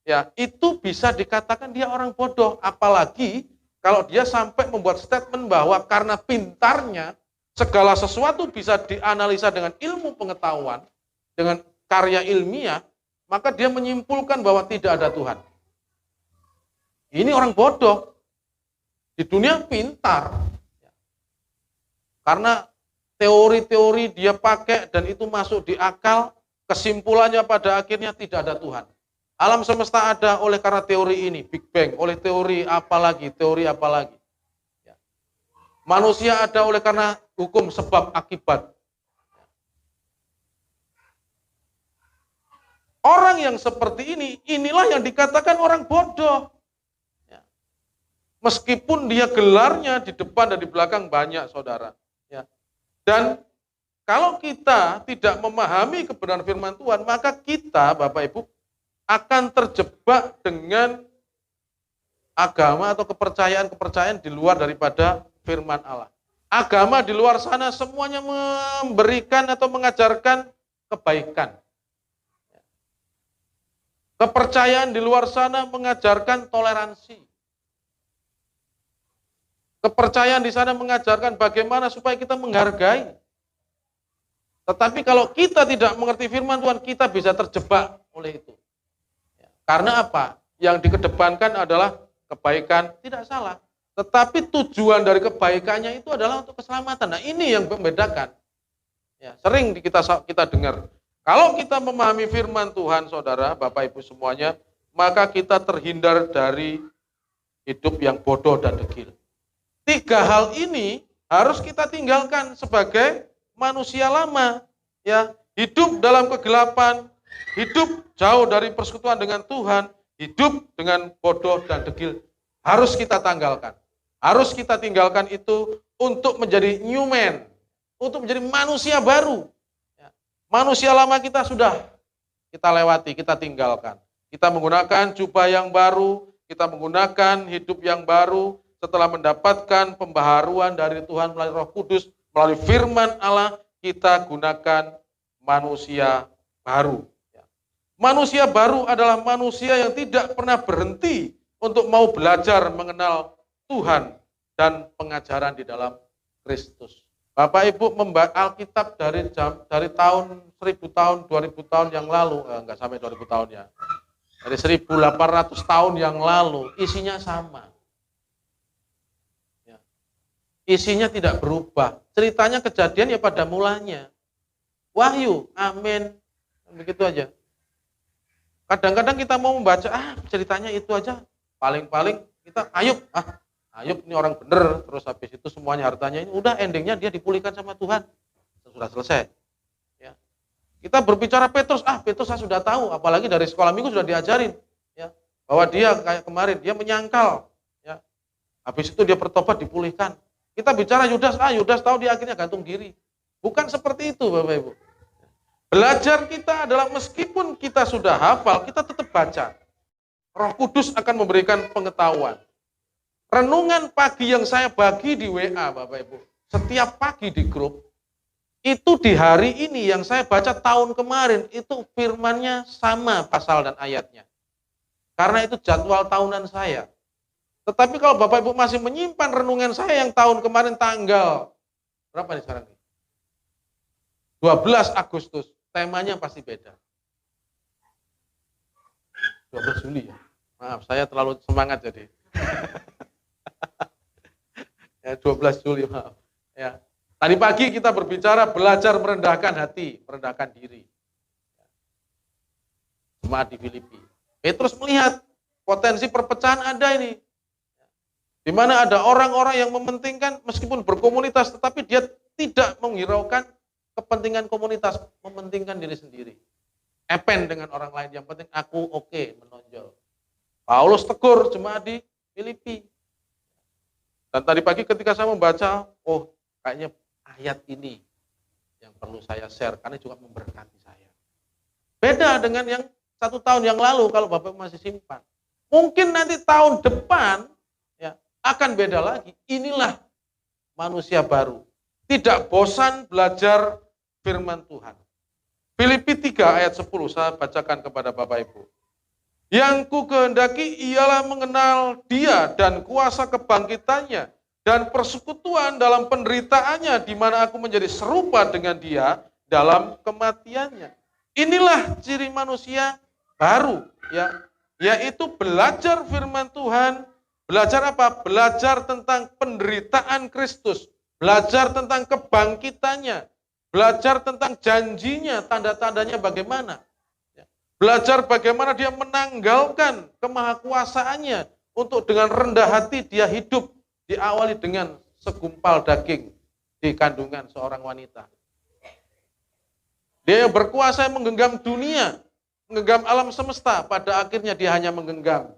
ya itu bisa dikatakan dia orang bodoh. Apalagi kalau dia sampai membuat statement bahwa karena pintarnya segala sesuatu bisa dianalisa dengan ilmu pengetahuan, dengan karya ilmiah, maka dia menyimpulkan bahwa tidak ada Tuhan. Ini orang bodoh. Di dunia pintar. Karena teori-teori dia pakai dan itu masuk di akal, kesimpulannya pada akhirnya tidak ada Tuhan. Alam semesta ada oleh karena teori ini, Big Bang, oleh teori apa lagi. Ya. Manusia ada oleh karena hukum sebab akibat. Orang yang seperti ini, inilah yang dikatakan orang bodoh. Ya. Meskipun dia gelarnya di depan dan di belakang banyak, saudara. Dan kalau kita tidak memahami kebenaran firman Tuhan, maka kita, Bapak Ibu, akan terjebak dengan agama atau kepercayaan-kepercayaan di luar daripada firman Allah. Agama di luar sana semuanya memberikan atau mengajarkan kebaikan. Kepercayaan di luar sana mengajarkan toleransi. Kepercayaan di sana mengajarkan bagaimana supaya kita menghargai. Tetapi kalau kita tidak mengerti firman Tuhan, kita bisa terjebak oleh itu. Karena apa? Yang dikedepankan adalah kebaikan, tidak salah. Tetapi tujuan dari kebaikannya itu adalah untuk keselamatan. Nah ini yang membedakan. Ya, sering kita dengar. Kalau kita memahami firman Tuhan, saudara, Bapak Ibu semuanya, maka kita terhindar dari hidup yang bodoh dan degil. 3 hal ini harus kita tinggalkan sebagai manusia lama, ya, hidup dalam kegelapan, hidup jauh dari persekutuan dengan Tuhan, hidup dengan bodoh dan degil, harus kita tanggalkan. Harus kita tinggalkan itu untuk menjadi new man, untuk menjadi manusia baru. Ya. Manusia lama kita sudah kita lewati, kita tinggalkan. Kita menggunakan jubah yang baru, kita menggunakan hidup yang baru, setelah mendapatkan pembaharuan dari Tuhan melalui Roh Kudus, melalui firman Allah, kita gunakan manusia baru. Manusia baru adalah manusia yang tidak pernah berhenti untuk mau belajar mengenal Tuhan dan pengajaran di dalam Kristus. Bapak Ibu membaca Alkitab dari tahun 1000 tahun, 2000 tahun yang lalu, enggak sampai 2000 tahun ya. Dari 1800 tahun yang lalu, isinya sama. Isinya tidak berubah. Ceritanya kejadian ya pada mulanya. Wahyu, amin. Begitu aja. Kadang-kadang kita mau membaca, ceritanya itu aja. Paling-paling kita, Ayub ini orang bener. Terus habis itu semuanya hartanya ini, udah endingnya dia dipulihkan sama Tuhan. Sudah selesai. Ya. Kita berbicara Petrus, Petrus saya sudah tahu. Apalagi dari sekolah minggu sudah diajarin. Ya, bahwa dia kayak kemarin, dia menyangkal. Ya. Habis itu dia bertobat, dipulihkan. Kita bicara Yudas, Yudas tahu dia akhirnya gantung diri. Bukan seperti itu, Bapak Ibu. Belajar kita adalah meskipun kita sudah hafal, kita tetap baca. Roh Kudus akan memberikan pengetahuan. Renungan pagi yang saya bagi di WA, Bapak Ibu, setiap pagi di grup, itu di hari ini yang saya baca tahun kemarin, itu firmannya sama pasal dan ayatnya. Karena itu jadwal tahunan saya. Tetapi kalau Bapak Ibu masih menyimpan renungan saya yang tahun kemarin tanggal, berapa nih sekarang? 12 Agustus, temanya pasti beda. 12 Juli ya. Maaf, saya terlalu semangat jadi. Ya, 12 Juli, maaf. Ya. Tadi pagi kita berbicara belajar merendahkan hati, merendahkan diri. Jemaat di Filipi. Petrus melihat potensi perpecahan ada ini. Di mana ada orang-orang yang mementingkan meskipun berkomunitas, tetapi dia tidak menghiraukan kepentingan komunitas, mementingkan diri sendiri. Epen dengan orang lain, yang penting aku oke, menonjol. Paulus tegur jemaat di Filipi. Dan tadi pagi ketika saya membaca, oh kayaknya ayat ini yang perlu saya share, karena juga memberkati saya. Beda dengan yang 1 tahun yang lalu kalau Bapak masih simpan. Mungkin nanti tahun depan ya akan beda lagi. Inilah manusia baru. Tidak bosan belajar firman Tuhan. Filipi 3 ayat 10 saya bacakan kepada Bapak Ibu. Yang ku kehendaki ialah mengenal Dia dan kuasa kebangkitannya dan persekutuan dalam penderitaannya, di mana aku menjadi serupa dengan Dia dalam kematiannya. Inilah ciri manusia baru, ya, yaitu belajar firman Tuhan. Belajar apa? Belajar tentang penderitaan Kristus, belajar tentang kebangkitannya, belajar tentang janjinya, tanda-tandanya bagaimana. Belajar bagaimana dia menanggalkan kemahakuasaannya untuk dengan rendah hati dia hidup, diawali dengan segumpal daging di kandungan seorang wanita. Dia yang berkuasa menggenggam dunia, menggenggam alam semesta, pada akhirnya dia hanya menggenggam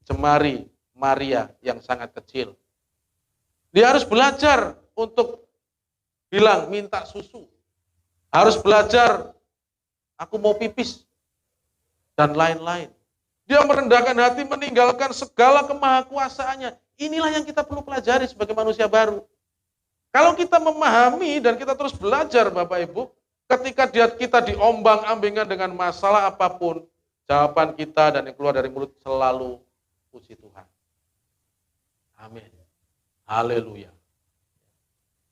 jemari Maria yang sangat kecil. Dia harus belajar untuk bilang minta susu. Harus belajar aku mau pipis. Dan lain-lain. Dia merendahkan hati, meninggalkan segala kemahakuasaannya. Inilah yang kita perlu pelajari sebagai manusia baru. Kalau kita memahami dan kita terus belajar Bapak Ibu, ketika kita diombang-ambingkan dengan masalah apapun, jawaban kita dan yang keluar dari mulut selalu puji Tuhan. Amin. Haleluya.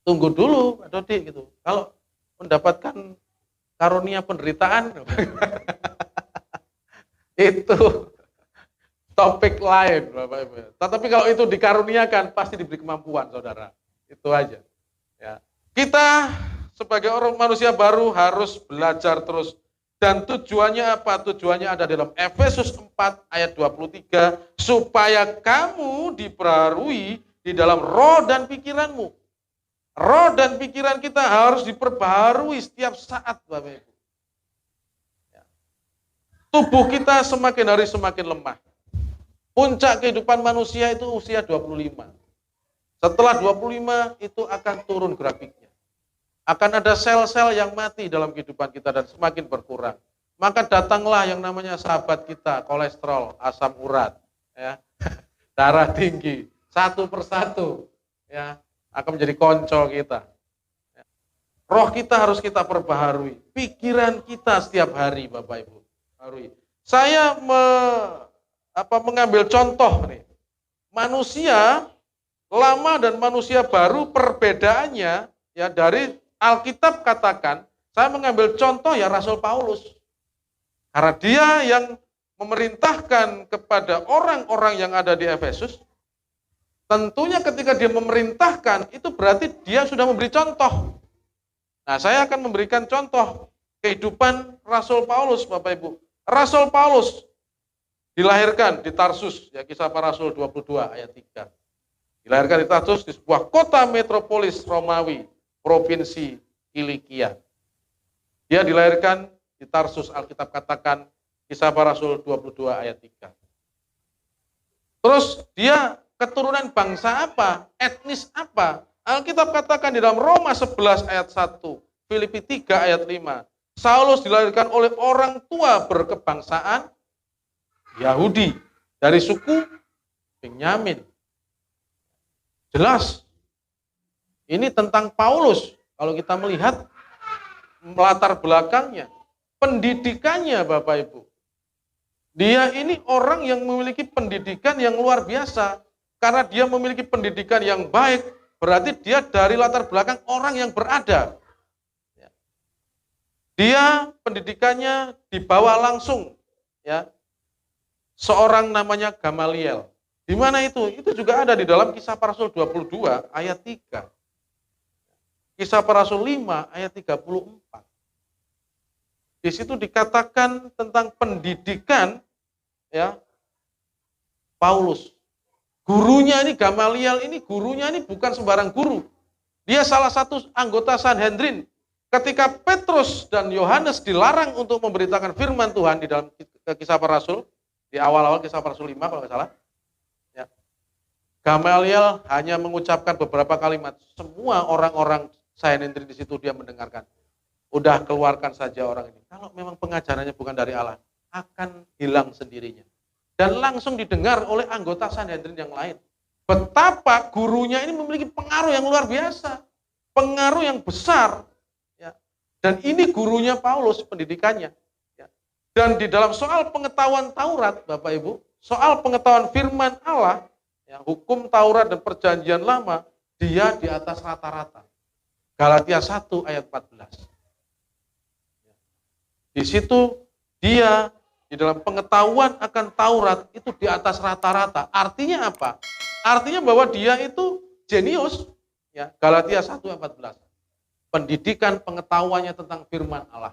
Tunggu dulu Pak Dodi gitu. Kalau mendapatkan karunia penderitaan, itu topik lain Bapak Ibu. Tetapi kalau itu dikaruniakan pasti diberi kemampuan Saudara. Itu aja. Ya. Kita sebagai orang manusia baru harus belajar terus. Dan tujuannya apa? Tujuannya ada dalam Efesus 4 ayat 23, supaya kamu diperbarui di dalam roh dan pikiranmu. Roh dan pikiran kita harus diperbaharui setiap saat Bapak Ibu. Tubuh kita semakin hari semakin lemah. Puncak kehidupan manusia itu usia 25. Setelah 25 itu akan turun grafiknya. Akan ada sel-sel yang mati dalam kehidupan kita dan semakin berkurang. Maka datanglah yang namanya sahabat kita, kolesterol, asam urat, ya, darah tinggi, satu persatu, ya, akan menjadi konco kita. Roh kita harus kita perbaharui, pikiran kita setiap hari Bapak Ibu. Saya mengambil contoh nih. Manusia lama dan manusia baru perbedaannya ya dari Alkitab katakan, saya mengambil contoh ya Rasul Paulus. Karena dia yang memerintahkan kepada orang-orang yang ada di Efesus, tentunya ketika dia memerintahkan itu berarti dia sudah memberi contoh. Nah, saya akan memberikan contoh kehidupan Rasul Paulus Bapak Ibu. Rasul Paulus dilahirkan di Tarsus, ya Kisah Para Rasul 22 ayat 3. Dilahirkan di Tarsus di sebuah kota metropolis Romawi, provinsi Kilikia. Dia dilahirkan di Tarsus, Alkitab katakan Kisah Para Rasul 22 ayat 3. Terus dia keturunan bangsa apa? Etnis apa? Alkitab katakan di dalam Roma 11 ayat 1, Filipi 3 ayat 5. Saulus dilahirkan oleh orang tua berkebangsaan Yahudi dari suku Benyamin. Jelas. Ini tentang Paulus. Kalau kita melihat latar belakangnya, pendidikannya Bapak Ibu. Dia ini orang yang memiliki pendidikan yang luar biasa. Karena dia memiliki pendidikan yang baik, berarti dia dari latar belakang orang yang berada. Dia pendidikannya dibawa langsung, ya, seorang namanya Gamaliel. Di mana itu? Itu juga ada di dalam Kisah Para Rasul 22 ayat 3. Kisah Para Rasul 5 ayat 34. Di situ dikatakan tentang pendidikan, ya, Paulus. Gurunya ini Gamaliel ini, gurunya ini bukan sembarang guru. Dia salah satu anggota Sanhedrin. Ketika Petrus dan Yohanes dilarang untuk memberitakan firman Tuhan di dalam Kisah Para Rasul, di awal-awal Kisah Para Rasul 5 kalau nggak salah, ya, Gamaliel hanya mengucapkan beberapa kalimat. Semua orang-orang Sanhedrin di situ dia mendengarkan. Udah keluarkan saja orang ini. Kalau memang pengajarannya bukan dari Allah, akan hilang sendirinya. Dan langsung didengar oleh anggota Sanhedrin yang lain. Betapa gurunya ini memiliki pengaruh yang luar biasa. Pengaruh yang besar. Dan ini gurunya Paulus, pendidikannya. Dan di dalam soal pengetahuan Taurat, Bapak Ibu, soal pengetahuan firman Allah, ya, hukum Taurat dan perjanjian lama, dia di atas rata-rata. Galatia 1 ayat 14. Di situ dia di dalam pengetahuan akan Taurat itu di atas rata-rata. Artinya apa? Artinya bahwa dia itu jenius. Ya, Galatia 1 ayat 14. Pendidikan pengetahuannya tentang firman Allah.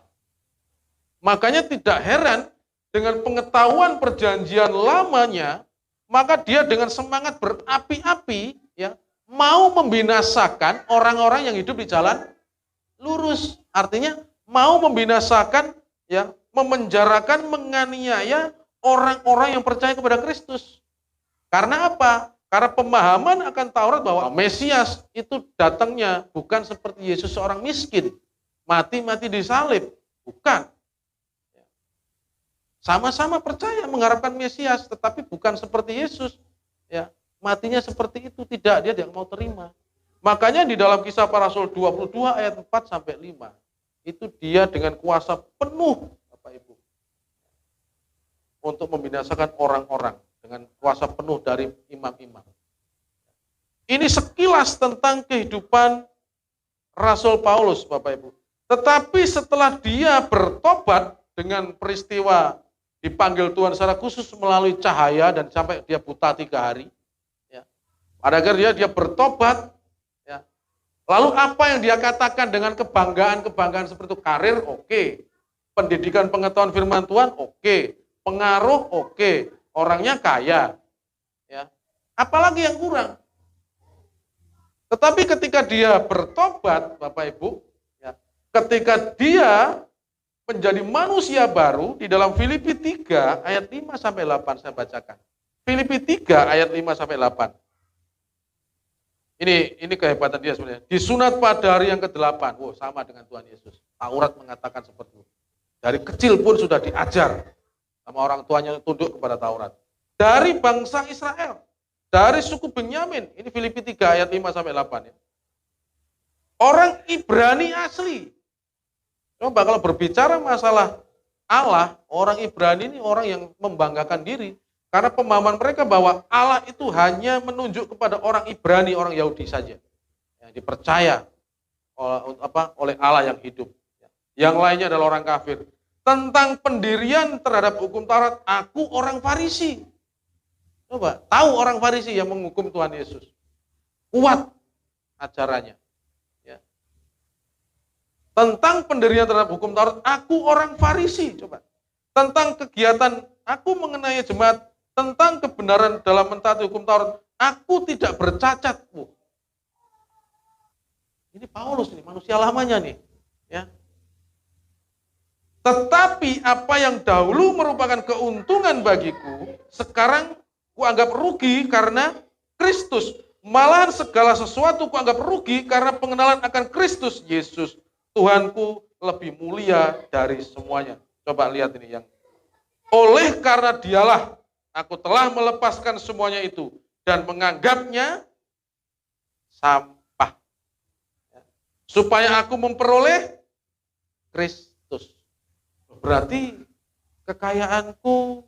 Makanya tidak heran dengan pengetahuan perjanjian lamanya, maka dia dengan semangat berapi-api, ya, mau membinasakan orang-orang yang hidup di jalan lurus. Artinya mau membinasakan, ya, memenjarakan, menganiaya orang-orang yang percaya kepada Kristus. Karena apa? Karena pemahaman akan Taurat bahwa Mesias itu datangnya bukan seperti Yesus seorang miskin, mati-mati disalib, bukan. Sama-sama percaya mengharapkan Mesias, tetapi bukan seperti Yesus. Ya, matinya seperti itu, tidak, dia tidak mau terima. Makanya di dalam Kisah Para Rasul 22 ayat 4 sampai 5, itu dia dengan kuasa penuh, Bapak Ibu, untuk membinasakan orang-orang. Dengan kuasa penuh dari imam-imam. Ini sekilas tentang kehidupan Rasul Paulus, Bapak Ibu. Tetapi setelah dia bertobat dengan peristiwa dipanggil Tuhan secara khusus melalui cahaya dan sampai dia buta 3 hari. Ya. Pada akhirnya dia bertobat. Ya. Lalu apa yang dia katakan dengan kebanggaan-kebanggaan seperti itu? Karir, oke. Pendidikan pengetahuan firman Tuhan, oke. Pengaruh, oke. Orangnya kaya, ya. Apalagi yang kurang? Tetapi ketika dia bertobat, Bapak Ibu, ya, ketika dia menjadi manusia baru, di dalam Filipi 3 ayat 5 sampai 8 saya bacakan. Filipi 3 ayat 5 sampai 8. Ini kehebatan dia sebenarnya. Disunat pada hari yang ke-8. Wow, sama dengan Tuhan Yesus. Taurat mengatakan seperti itu. Dari kecil pun sudah diajar sama orang tuanya tunduk kepada Taurat. Dari bangsa Israel, dari suku Benyamin. Ini Filipi 3 ayat 5 sampai 8 ya. Orang Ibrani asli. Coba kalau berbicara masalah Allah, orang Ibrani ini orang yang membanggakan diri karena pemahaman mereka bahwa Allah itu hanya menunjuk kepada orang Ibrani, orang Yahudi saja. Yang dipercaya oleh Allah yang hidup. Yang lainnya adalah orang kafir. Tentang pendirian terhadap hukum Taurat, aku orang Farisi. Coba, tahu orang Farisi yang menghukum Tuhan Yesus. Kuat ajarannya. Ya. Tentang pendirian terhadap hukum Taurat, aku orang Farisi. Coba. Tentang kegiatan aku mengenai jemaat, tentang kebenaran dalam mentaati hukum Taurat, aku tidak bercacat. Ini Paulus nih, manusia lamanya nih. Ya. Tetapi apa yang dahulu merupakan keuntungan bagiku, sekarang kuanggap rugi karena Kristus. Malahan segala sesuatu kuanggap rugi karena pengenalan akan Kristus Yesus, Tuhanku lebih mulia dari semuanya. Coba lihat ini yang oleh karena dialah aku telah melepaskan semuanya itu dan menganggapnya sampah. Supaya aku memperoleh Kristus. Berarti kekayaanku,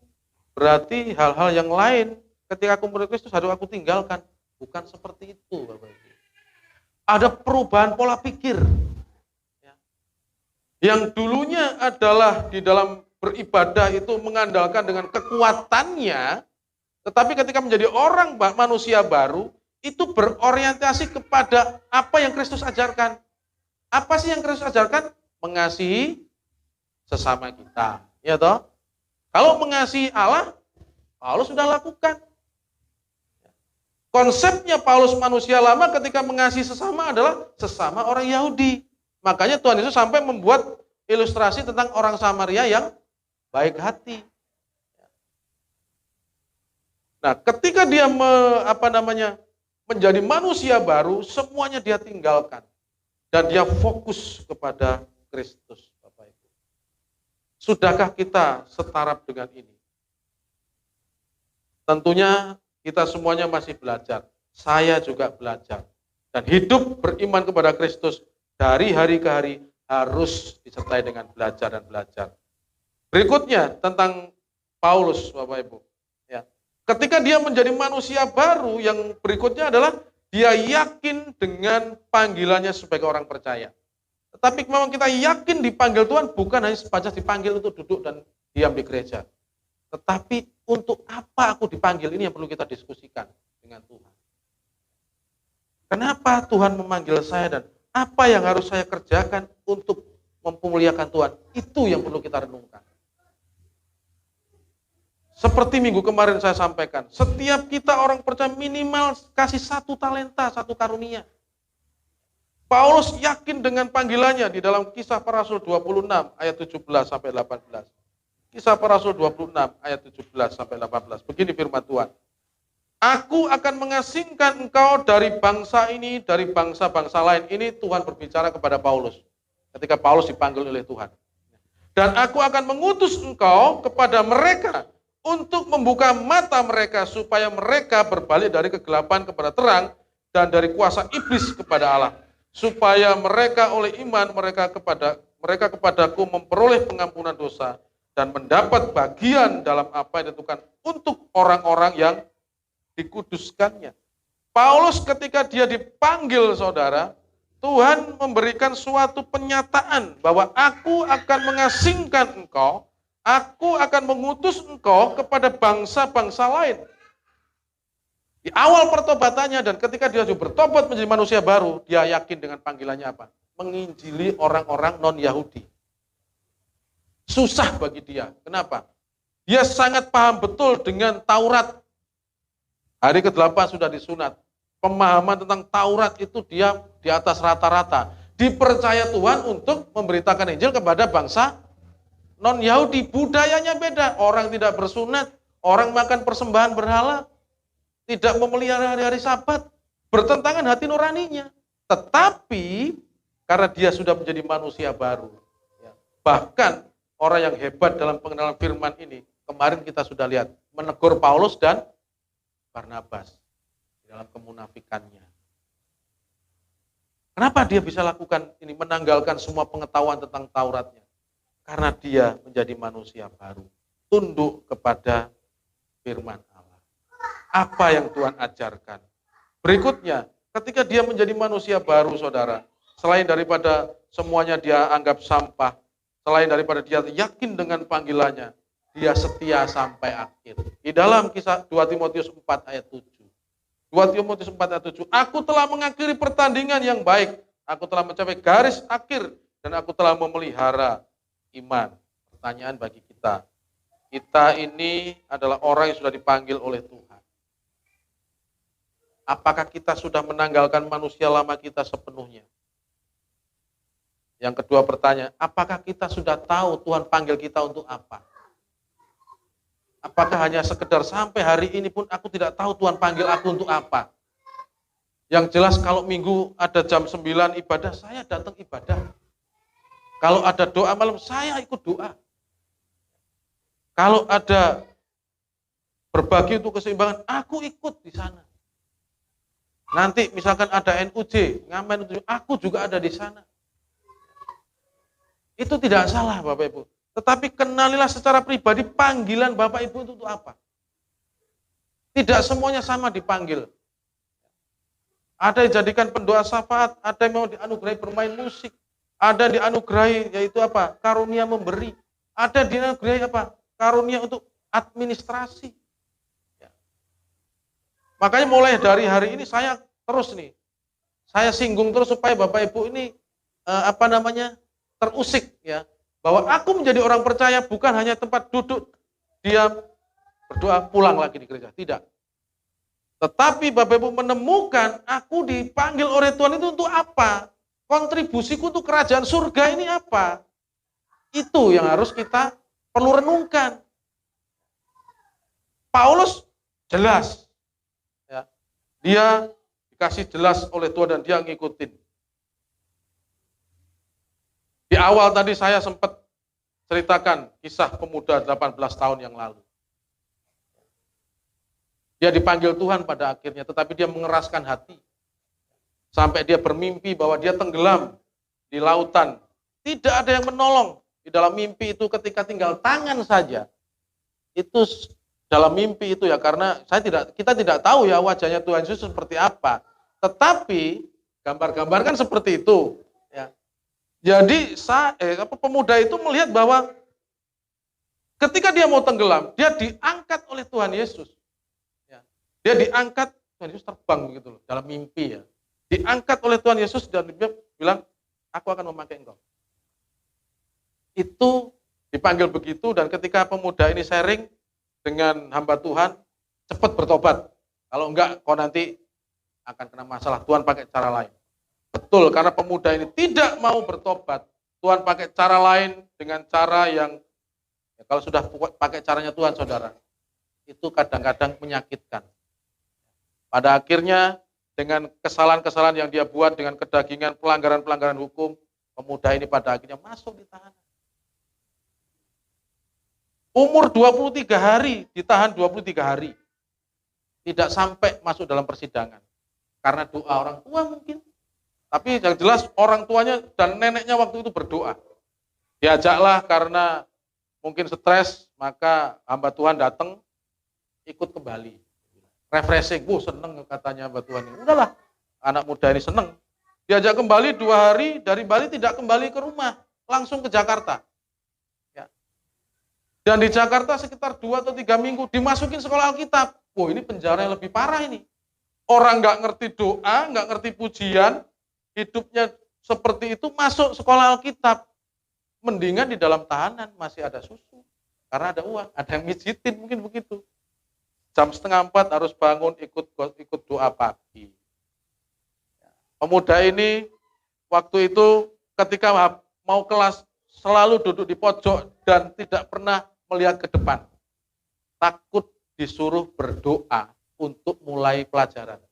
berarti hal-hal yang lain ketika aku memperoleh Kristus harus aku tinggalkan. Bukan seperti itu, Bapak Ibu. Ada perubahan pola pikir. Yang dulunya adalah di dalam beribadah itu mengandalkan dengan kekuatannya, tetapi ketika menjadi orang manusia baru, itu berorientasi kepada apa yang Kristus ajarkan. Apa sih yang Kristus ajarkan? Mengasihi sesama kita. Ya toh? Kalau mengasihi Allah, Paulus sudah lakukan. Konsepnya Paulus manusia lama ketika mengasihi sesama adalah sesama orang Yahudi. Makanya Tuhan Yesus sampai membuat ilustrasi tentang orang Samaria yang baik hati. Nah, ketika dia menjadi manusia baru, semuanya dia tinggalkan. Dan dia fokus kepada Kristus, Bapak Ibu. Sudahkah kita setaraf dengan ini? Tentunya kita semuanya masih belajar. Saya juga belajar. Dan hidup beriman kepada Kristus dari hari ke hari harus disertai dengan belajar dan belajar. Berikutnya tentang Paulus, Bapak Ibu. Ya. Ketika dia menjadi manusia baru, yang berikutnya adalah dia yakin dengan panggilannya sebagai orang percaya. Tetapi memang kita yakin dipanggil Tuhan bukan hanya sebatas dipanggil untuk duduk dan diam di gereja. Tetapi untuk apa aku dipanggil, ini yang perlu kita diskusikan dengan Tuhan. Kenapa Tuhan memanggil saya dan apa yang harus saya kerjakan untuk mempermuliakan Tuhan? Itu yang perlu kita renungkan. Seperti minggu kemarin saya sampaikan, setiap kita orang percaya minimal kasih 1 talenta, 1 karunia. Paulus yakin dengan panggilannya di dalam Kisah Para Rasul 26 ayat 17 sampai 18. Kisah Para Rasul 26 ayat 17 sampai 18. Begini firman Tuhan. Aku akan mengasingkan engkau dari bangsa ini, dari bangsa-bangsa lain. Ini Tuhan berbicara kepada Paulus. Ketika Paulus dipanggil oleh Tuhan. Dan aku akan mengutus engkau kepada mereka untuk membuka mata mereka supaya mereka berbalik dari kegelapan kepada terang dan dari kuasa iblis kepada Allah. Supaya mereka oleh iman mereka kepadaku memperoleh pengampunan dosa dan mendapat bagian dalam apa yang ditentukan untuk orang-orang yang dikuduskannya. Paulus ketika dia dipanggil, saudara, Tuhan memberikan suatu penyataan bahwa aku akan mengasingkan engkau, aku akan mengutus engkau kepada bangsa-bangsa lain. Di awal pertobatannya dan ketika dia bertobat menjadi manusia baru, dia yakin dengan panggilannya apa? Menginjili orang-orang non-Yahudi. Susah bagi dia. Kenapa? Dia sangat paham betul dengan Taurat. Hari ke-8 sudah disunat. Pemahaman tentang Taurat itu dia di atas rata-rata. Dipercaya Tuhan untuk memberitakan Injil kepada bangsa non-Yahudi. Budayanya beda. Orang tidak bersunat, orang makan persembahan berhala, tidak memelihara hari-hari Sabat, bertentangan hati nuraninya. Tetapi karena dia sudah menjadi manusia baru, bahkan orang yang hebat dalam pengenalan firman ini, kemarin kita sudah lihat, menegur Paulus dan Barnabas dalam kemunafikannya. Kenapa dia bisa lakukan ini, menanggalkan semua pengetahuan tentang Tauratnya? Karena dia menjadi manusia baru, tunduk kepada firman Allah. Apa yang Tuhan ajarkan? Berikutnya, ketika dia menjadi manusia baru, saudara, selain daripada semuanya dia anggap sampah, selain daripada dia yakin dengan panggilannya, dia setia sampai akhir. Di dalam kisah 2 Timotius 4 ayat 7. 2 Timotius 4 ayat 7. Aku telah mengakhiri pertandingan yang baik. Aku telah mencapai garis akhir. Dan aku telah memelihara iman. Pertanyaan bagi kita. Kita ini adalah orang yang sudah dipanggil oleh Tuhan. Apakah kita sudah menanggalkan manusia lama kita sepenuhnya? Yang kedua pertanyaan, apakah kita sudah tahu Tuhan panggil kita untuk apa? Apakah hanya sekedar sampai hari ini pun aku tidak tahu Tuhan panggil aku untuk apa? Yang jelas kalau minggu ada jam 9 ibadah, saya datang ibadah. Kalau ada doa malam, saya ikut doa. Kalau ada berbagi untuk keseimbangan, aku ikut di sana. Nanti misalkan ada NUJ, ngamen itu, aku juga ada di sana. Itu tidak salah Bapak Ibu. Tetapi kenalilah secara pribadi panggilan Bapak Ibu itu apa. Tidak semuanya sama dipanggil. Ada yang dijadikan pendoa syafaat, ada yang mau dianugerahi bermain musik, ada yang dianugerahi yaitu apa? Karunia memberi. Ada yang dianugerahi apa? Karunia untuk administrasi. Ya. Makanya mulai dari hari ini saya terus nih, saya singgung terus supaya Bapak Ibu ini terusik ya, bahwa aku menjadi orang percaya bukan hanya tempat duduk, diam, berdoa, pulang lagi di gereja. Tidak. Tetapi Bapak Ibu menemukan aku dipanggil oleh Tuhan itu untuk apa? Kontribusiku untuk kerajaan surga ini apa? Itu yang harus kita perlu renungkan. Paulus jelas. Ya. Dia dikasih jelas oleh Tuhan dan dia ngikutin. Di awal tadi saya sempat ceritakan kisah pemuda 18 tahun yang lalu. Dia dipanggil Tuhan pada akhirnya, tetapi dia mengeraskan hati. Sampai dia bermimpi bahwa dia tenggelam di lautan. Tidak ada yang menolong. Di dalam mimpi itu ketika tinggal tangan saja. Itu dalam mimpi itu ya, karena kita tidak tahu ya wajahnya Tuhan Yesus seperti apa. Tetapi gambar-gambar kan seperti itu. Ya. Jadi pemuda itu melihat bahwa ketika dia mau tenggelam, dia diangkat oleh Tuhan Yesus. Dia diangkat, Tuhan Yesus terbang begitu loh, dalam mimpi ya. Diangkat oleh Tuhan Yesus dan dia bilang, aku akan memakai engkau. Itu dipanggil begitu dan ketika pemuda ini sharing dengan hamba Tuhan, cepat bertobat. Kalau enggak, kau nanti akan kena masalah, Tuhan pakai cara lain. Betul, karena pemuda ini tidak mau bertobat, Tuhan pakai cara lain dengan cara yang, ya kalau sudah pakai caranya Tuhan saudara, itu kadang-kadang menyakitkan. Pada akhirnya dengan kesalahan-kesalahan yang dia buat, dengan kedagingan, pelanggaran-pelanggaran hukum, pemuda ini pada akhirnya masuk di tahanan. Umur 23 hari, ditahan 23 hari. Tidak sampai masuk dalam persidangan. Karena doa orang tua mungkin. Tapi yang jelas orang tuanya dan neneknya waktu itu berdoa. Diajaklah karena mungkin stres, maka hamba Tuhan datang, ikut kembali. Refreshing, seneng katanya hamba Tuhan ini. Udahlah, anak muda ini seneng. Diajak kembali 2 hari, dari Bali tidak kembali ke rumah, langsung ke Jakarta. Ya. Dan di Jakarta sekitar 2 atau 3 minggu, dimasukin sekolah Alkitab. Ini penjara yang lebih parah ini. Orang nggak ngerti doa, nggak ngerti pujian, hidupnya seperti itu, masuk sekolah Alkitab. Mendingan di dalam tahanan, masih ada susu. Karena ada uang, ada yang mijitin mungkin begitu. Jam 3:30 harus bangun ikut doa pagi. Pemuda ini waktu itu ketika mau kelas selalu duduk di pojok dan tidak pernah melihat ke depan. Takut disuruh berdoa untuk mulai pelajaran.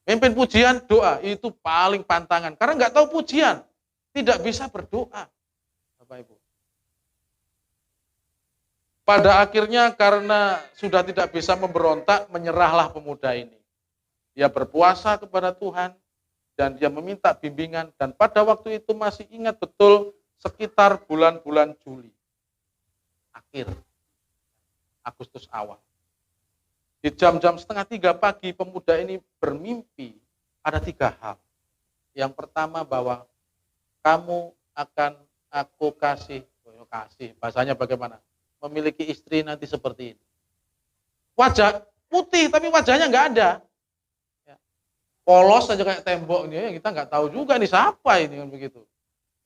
Mimpin pujian, doa itu paling pantangan karena nggak tahu pujian, tidak bisa berdoa. Bapak Ibu. Pada akhirnya karena sudah tidak bisa memberontak, menyerahlah pemuda ini. Dia berpuasa kepada Tuhan dan dia meminta bimbingan dan pada waktu itu masih ingat betul sekitar bulan-bulan Juli. Akhir Agustus awal. Di jam-jam 2:30 pagi pemuda ini bermimpi ada 3 hal. Yang pertama bahwa kamu akan aku kasih, bahasanya bagaimana? Memiliki istri nanti seperti ini. Wajah putih tapi wajahnya nggak ada. Polos saja kayak tembok ini, kita nggak tahu juga ini siapa ini kan begitu.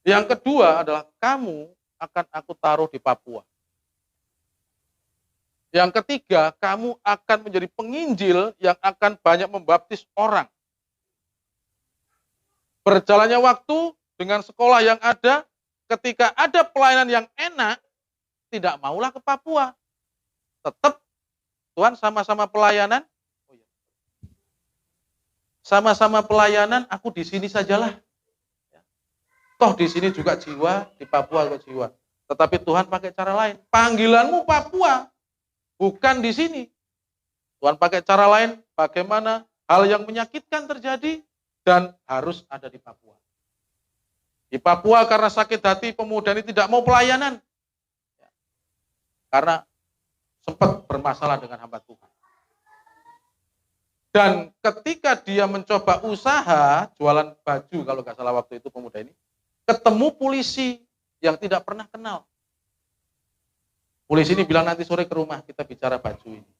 Yang kedua adalah kamu akan aku taruh di Papua. Yang ketiga, kamu akan menjadi penginjil yang akan banyak membaptis orang. Berjalannya waktu dengan sekolah yang ada, ketika ada pelayanan yang enak, tidak maulah ke Papua. Tetap Tuhan sama-sama pelayanan. Sama-sama pelayanan, aku di sini sajalah. Toh di sini juga jiwa, di Papua juga jiwa. Tetapi Tuhan pakai cara lain. Panggilanmu Papua, bukan di sini. Tuhan pakai cara lain, bagaimana hal yang menyakitkan terjadi dan harus ada di Papua. Di Papua karena sakit hati pemuda ini tidak mau pelayanan. Karena sempat bermasalah dengan hamba Tuhan. Dan ketika dia mencoba usaha jualan baju, kalau nggak salah waktu itu pemuda ini, ketemu polisi yang tidak pernah kenal. Polisi ini bilang nanti sore ke rumah kita bicara baju ini.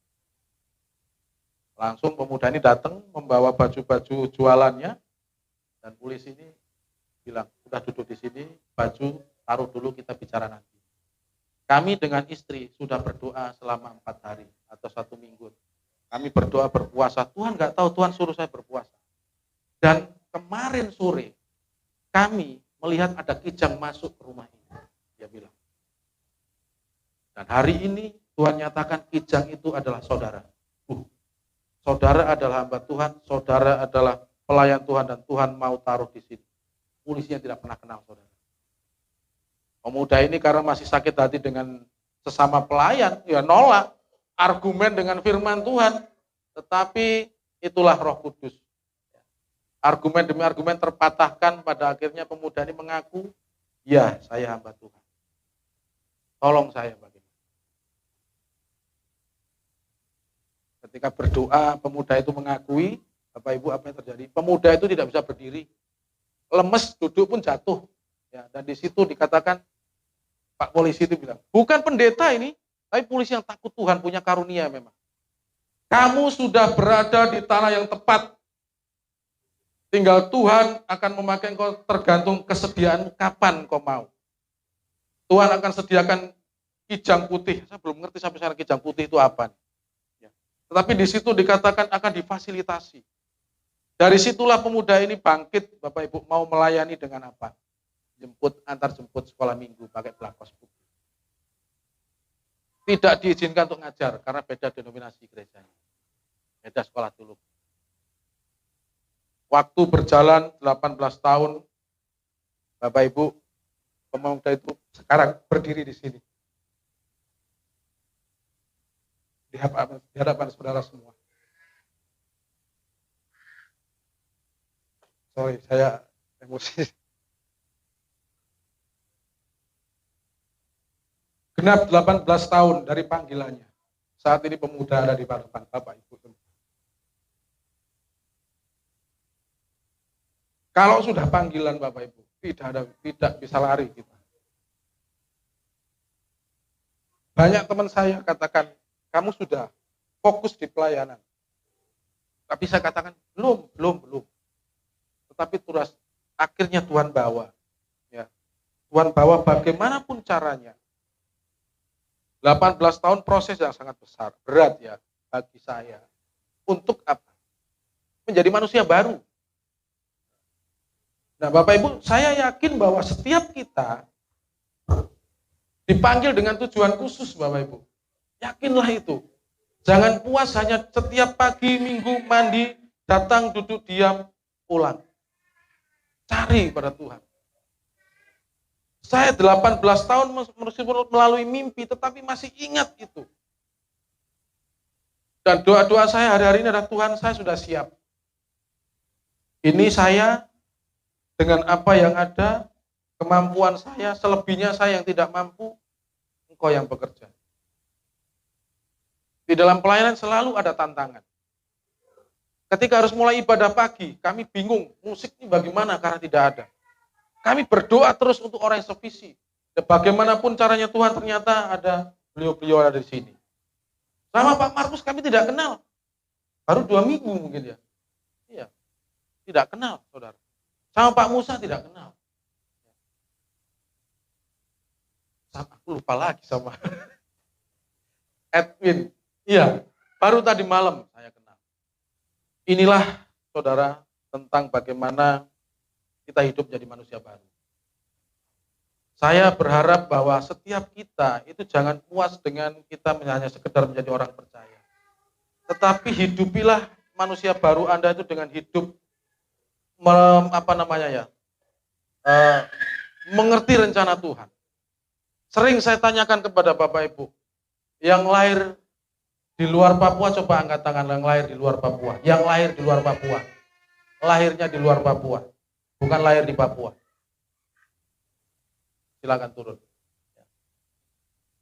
Langsung pemuda ini datang membawa baju-baju jualannya dan polisi ini bilang, udah duduk di sini, baju taruh dulu kita bicara nanti. Kami dengan istri sudah berdoa selama 4 hari atau 1 minggu. Kami berdoa berpuasa, Tuhan nggak tahu, Tuhan suruh saya berpuasa. Dan kemarin sore kami melihat ada kijang masuk ke rumah ini, dia bilang. Dan hari ini Tuhan nyatakan kijang itu adalah saudara. Saudara adalah hamba Tuhan, saudara adalah pelayan Tuhan dan Tuhan mau taruh di sini. Polisinya tidak pernah kenal saudara. Pemuda ini karena masih sakit hati dengan sesama pelayan, ya nolak argumen dengan firman Tuhan. Tetapi itulah Roh Kudus. Argumen demi argumen terpatahkan, pada akhirnya pemuda ini mengaku, ya saya hamba Tuhan. Tolong saya bagaimana. Ketika berdoa, pemuda itu mengakui, Bapak Ibu apa yang terjadi? Pemuda itu tidak bisa berdiri. Lemes, duduk pun jatuh. Ya, dan di situ dikatakan, Pak polisi itu bilang, bukan pendeta ini, tapi polisi yang takut Tuhan, punya karunia memang. Kamu sudah berada di tanah yang tepat. Tinggal Tuhan akan memakai engkau tergantung kesediaanmu kapan kau mau. Tuhan akan sediakan kijang putih. Saya belum ngerti sampai sekarang kijang putih itu apa. Ya. Tetapi di situ dikatakan akan difasilitasi. Dari situlah pemuda ini bangkit, Bapak Ibu, mau melayani dengan apa? Antar jemput sekolah minggu pakai belakos putih. Tidak diizinkan untuk ngajar karena beda denominasi gerejanya. Beda sekolah dulu. Waktu berjalan 18 tahun, Bapak Ibu, pemuda itu sekarang berdiri di sini. Di hadapan saudara semua. Sorry, saya emosi. Genap 18 tahun dari panggilannya. Saat ini pemuda ada di hadapan Bapak Ibu. Kalau sudah panggilan Bapak Ibu, tidak bisa lari kita. Banyak teman saya katakan, kamu sudah fokus di pelayanan. Tapi saya katakan, belum. Tetapi terus akhirnya Tuhan bawa. Ya. Tuhan bawa bagaimanapun caranya. 18 tahun proses yang sangat besar, berat ya bagi saya. Untuk apa? Menjadi manusia baru. Nah Bapak Ibu, saya yakin bahwa setiap kita dipanggil dengan tujuan khusus Bapak Ibu. Yakinlah itu. Jangan puas hanya setiap pagi, minggu, mandi, datang, duduk, diam, pulang. Cari pada Tuhan. Saya 18 tahun melalui mimpi, tetapi masih ingat itu. Dan doa-doa saya hari-hari ini adalah, Tuhan saya sudah siap. Ini saya dengan apa yang ada, kemampuan saya, selebihnya saya yang tidak mampu, Engkau yang bekerja. Di dalam pelayanan selalu ada tantangan. Ketika harus mulai ibadah pagi, kami bingung, musik ini bagaimana karena tidak ada. Kami berdoa terus untuk orang yang sevisi. Dan bagaimanapun caranya Tuhan ternyata ada beliau-beliau ada di sini. Sama Pak Markus kami tidak kenal. Baru 2 minggu mungkin ya. Iya. Tidak kenal, saudara. Sama Pak Musa tidak kenal. Aku lupa lagi sama Edwin. Iya, baru tadi malam saya kenal. Inilah saudara tentang bagaimana kita hidup jadi manusia baru. Saya berharap bahwa setiap kita itu jangan puas dengan kita hanya sekedar menjadi orang percaya. Tetapi hidupilah manusia baru Anda itu dengan hidup mengerti rencana Tuhan. Sering saya tanyakan kepada Bapak Ibu, yang lahir di luar Papua, coba angkat tangan yang lahir di luar Papua. Yang lahir di luar Papua. Lahirnya di luar Papua, bukan lahir di Papua. Silakan turun.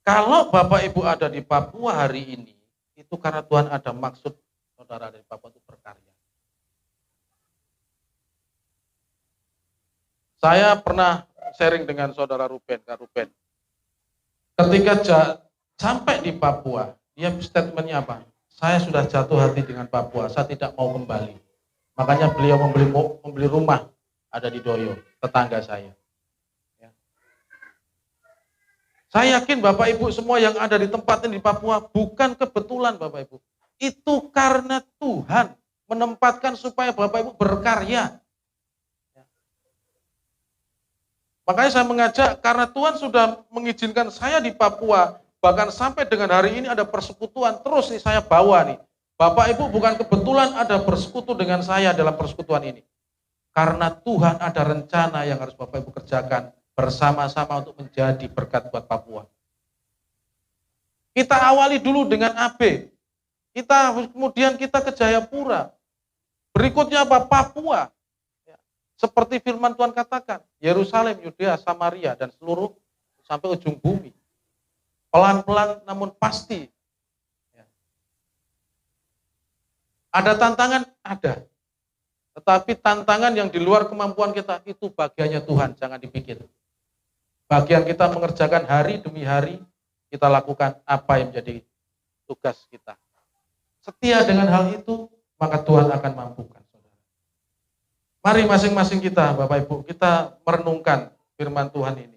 Kalau Bapak Ibu ada di Papua hari ini, itu karena Tuhan ada maksud saudara dari Papua itu berkarya. Saya pernah sharing dengan saudara Ruben, Kak Ruben. Ketika sampai di Papua, dia statementnya apa? Saya sudah jatuh hati dengan Papua, saya tidak mau kembali. Makanya beliau membeli rumah ada di Doyo, tetangga saya. Saya yakin Bapak Ibu semua yang ada di tempat ini di Papua bukan kebetulan Bapak Ibu. Itu karena Tuhan menempatkan supaya Bapak Ibu berkarya. Makanya saya mengajak karena Tuhan sudah mengizinkan saya di Papua, bahkan sampai dengan hari ini ada persekutuan terus nih saya bawa nih. Bapak Ibu bukan kebetulan ada bersekutu dengan saya dalam persekutuan ini. Karena Tuhan ada rencana yang harus Bapak Ibu kerjakan bersama-sama untuk menjadi berkat buat Papua. Kita awali dulu dengan AB. Kemudian kita ke Jayapura. Berikutnya apa? Papua. Seperti firman Tuhan katakan, Yerusalem, Yudea, Samaria, dan seluruh sampai ujung bumi. Pelan-pelan namun pasti. Ada tantangan? Ada. Tetapi tantangan yang di luar kemampuan kita, itu bagiannya Tuhan, jangan dipikir. Bagian kita mengerjakan hari demi hari, kita lakukan apa yang menjadi tugas kita. Setia dengan hal itu, maka Tuhan akan mampukan. Mari masing-masing kita, Bapak Ibu, kita merenungkan firman Tuhan ini.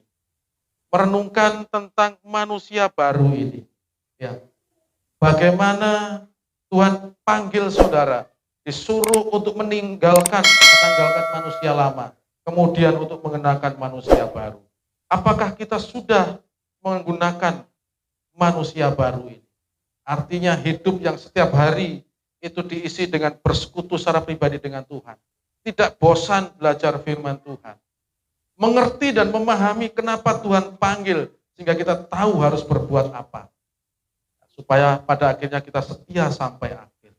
Merenungkan tentang manusia baru ini. Ya. Bagaimana Tuhan panggil saudara, disuruh untuk menanggalkan manusia lama, kemudian untuk mengenakan manusia baru. Apakah kita sudah menggunakan manusia baru ini? Artinya hidup yang setiap hari itu diisi dengan bersekutu secara pribadi dengan Tuhan. Tidak bosan belajar firman Tuhan. Mengerti dan memahami kenapa Tuhan panggil, sehingga kita tahu harus berbuat apa. Supaya pada akhirnya kita setia sampai akhir.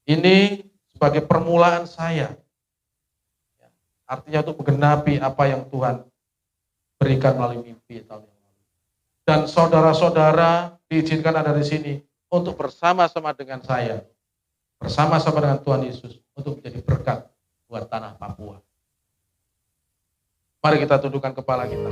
Ini sebagai permulaan saya. Artinya untuk menggenapi apa yang Tuhan berikan melalui mimpi tahun yang lalu. Dan saudara-saudara diizinkan ada di sini untuk bersama-sama dengan saya, bersama-sama dengan Tuhan Yesus untuk menjadi berkat buat tanah Papua. Mari kita tundukkan kepala kita.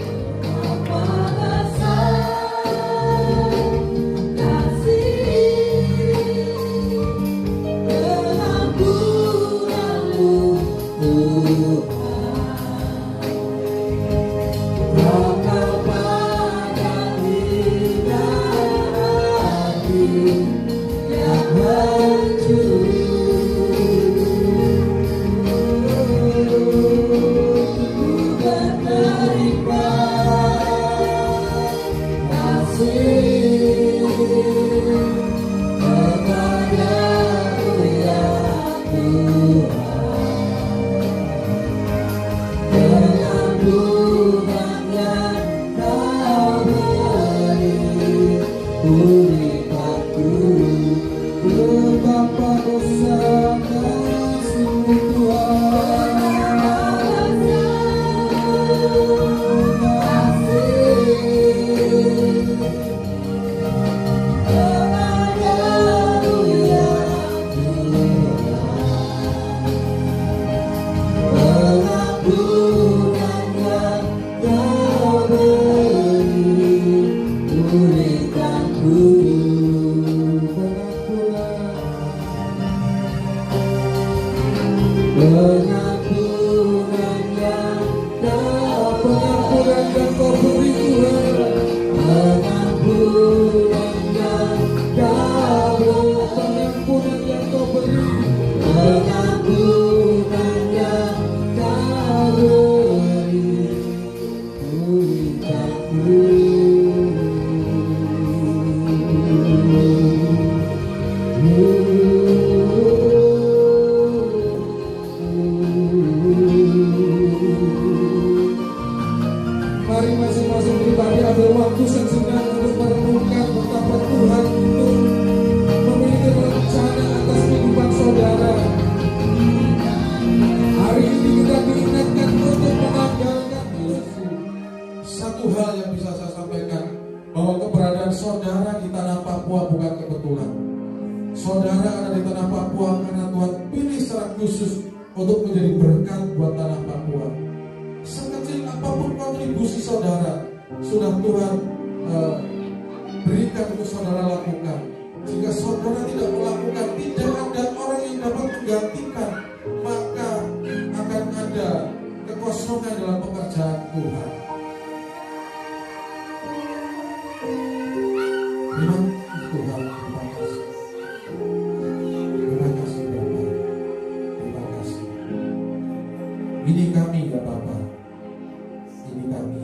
Tuhan. Saudara ada di tanah Papua karena Tuhan pilih secara khusus untuk menjadi berkat buat tanah Papua. Sekecil apapun kontribusi saudara, sudah Tuhan berikan untuk saudara lakukan. Jika saudara tidak melakukan, tidak ada orang yang dapat menggantikan, maka akan ada kekosongan dalam pekerjaan Tuhan. Terima kasih Tuhan, terima kasih. Terima kasih Bapak. Terima kasih. Ini kami ya Bapak. Ini kami.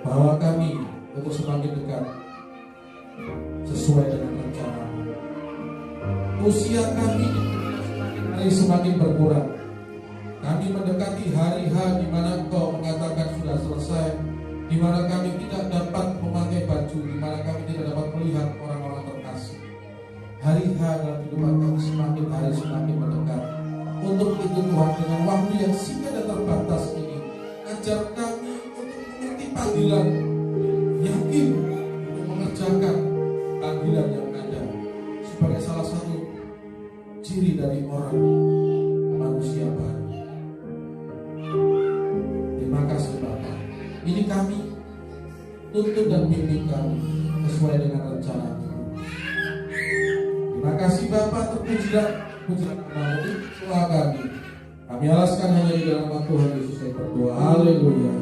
Bawa kami untuk semakin dekat sesuai dengan rencana. Usia kami hari semakin berkurang. Kami mendekati hari H di mana Engkau mengatakan sudah selesai, di mana kami tidak dapat memakai baju, di mana kami tidak dapat melihat orang-orang terkasih. Hari H dalam kehidupan kami semakin hari semakin mendekat. Untuk itu Tuhan, dengan waktu yang singkat dan terbatas ini, ajar kami untuk mengerti panggilan, yakin untuk mengerjakan panggilan yang ada sebagai salah satu ciri dari orang manusia baru. Terima kasih Bapak. Ini kami tuntut dan bimbing kami sesuai dengan rencana. Terima kasih Bapak, terpujilah nama kami. Kami alaskan hanya di dalam nama Tuhan Yesus saya berdoa. Haleluya.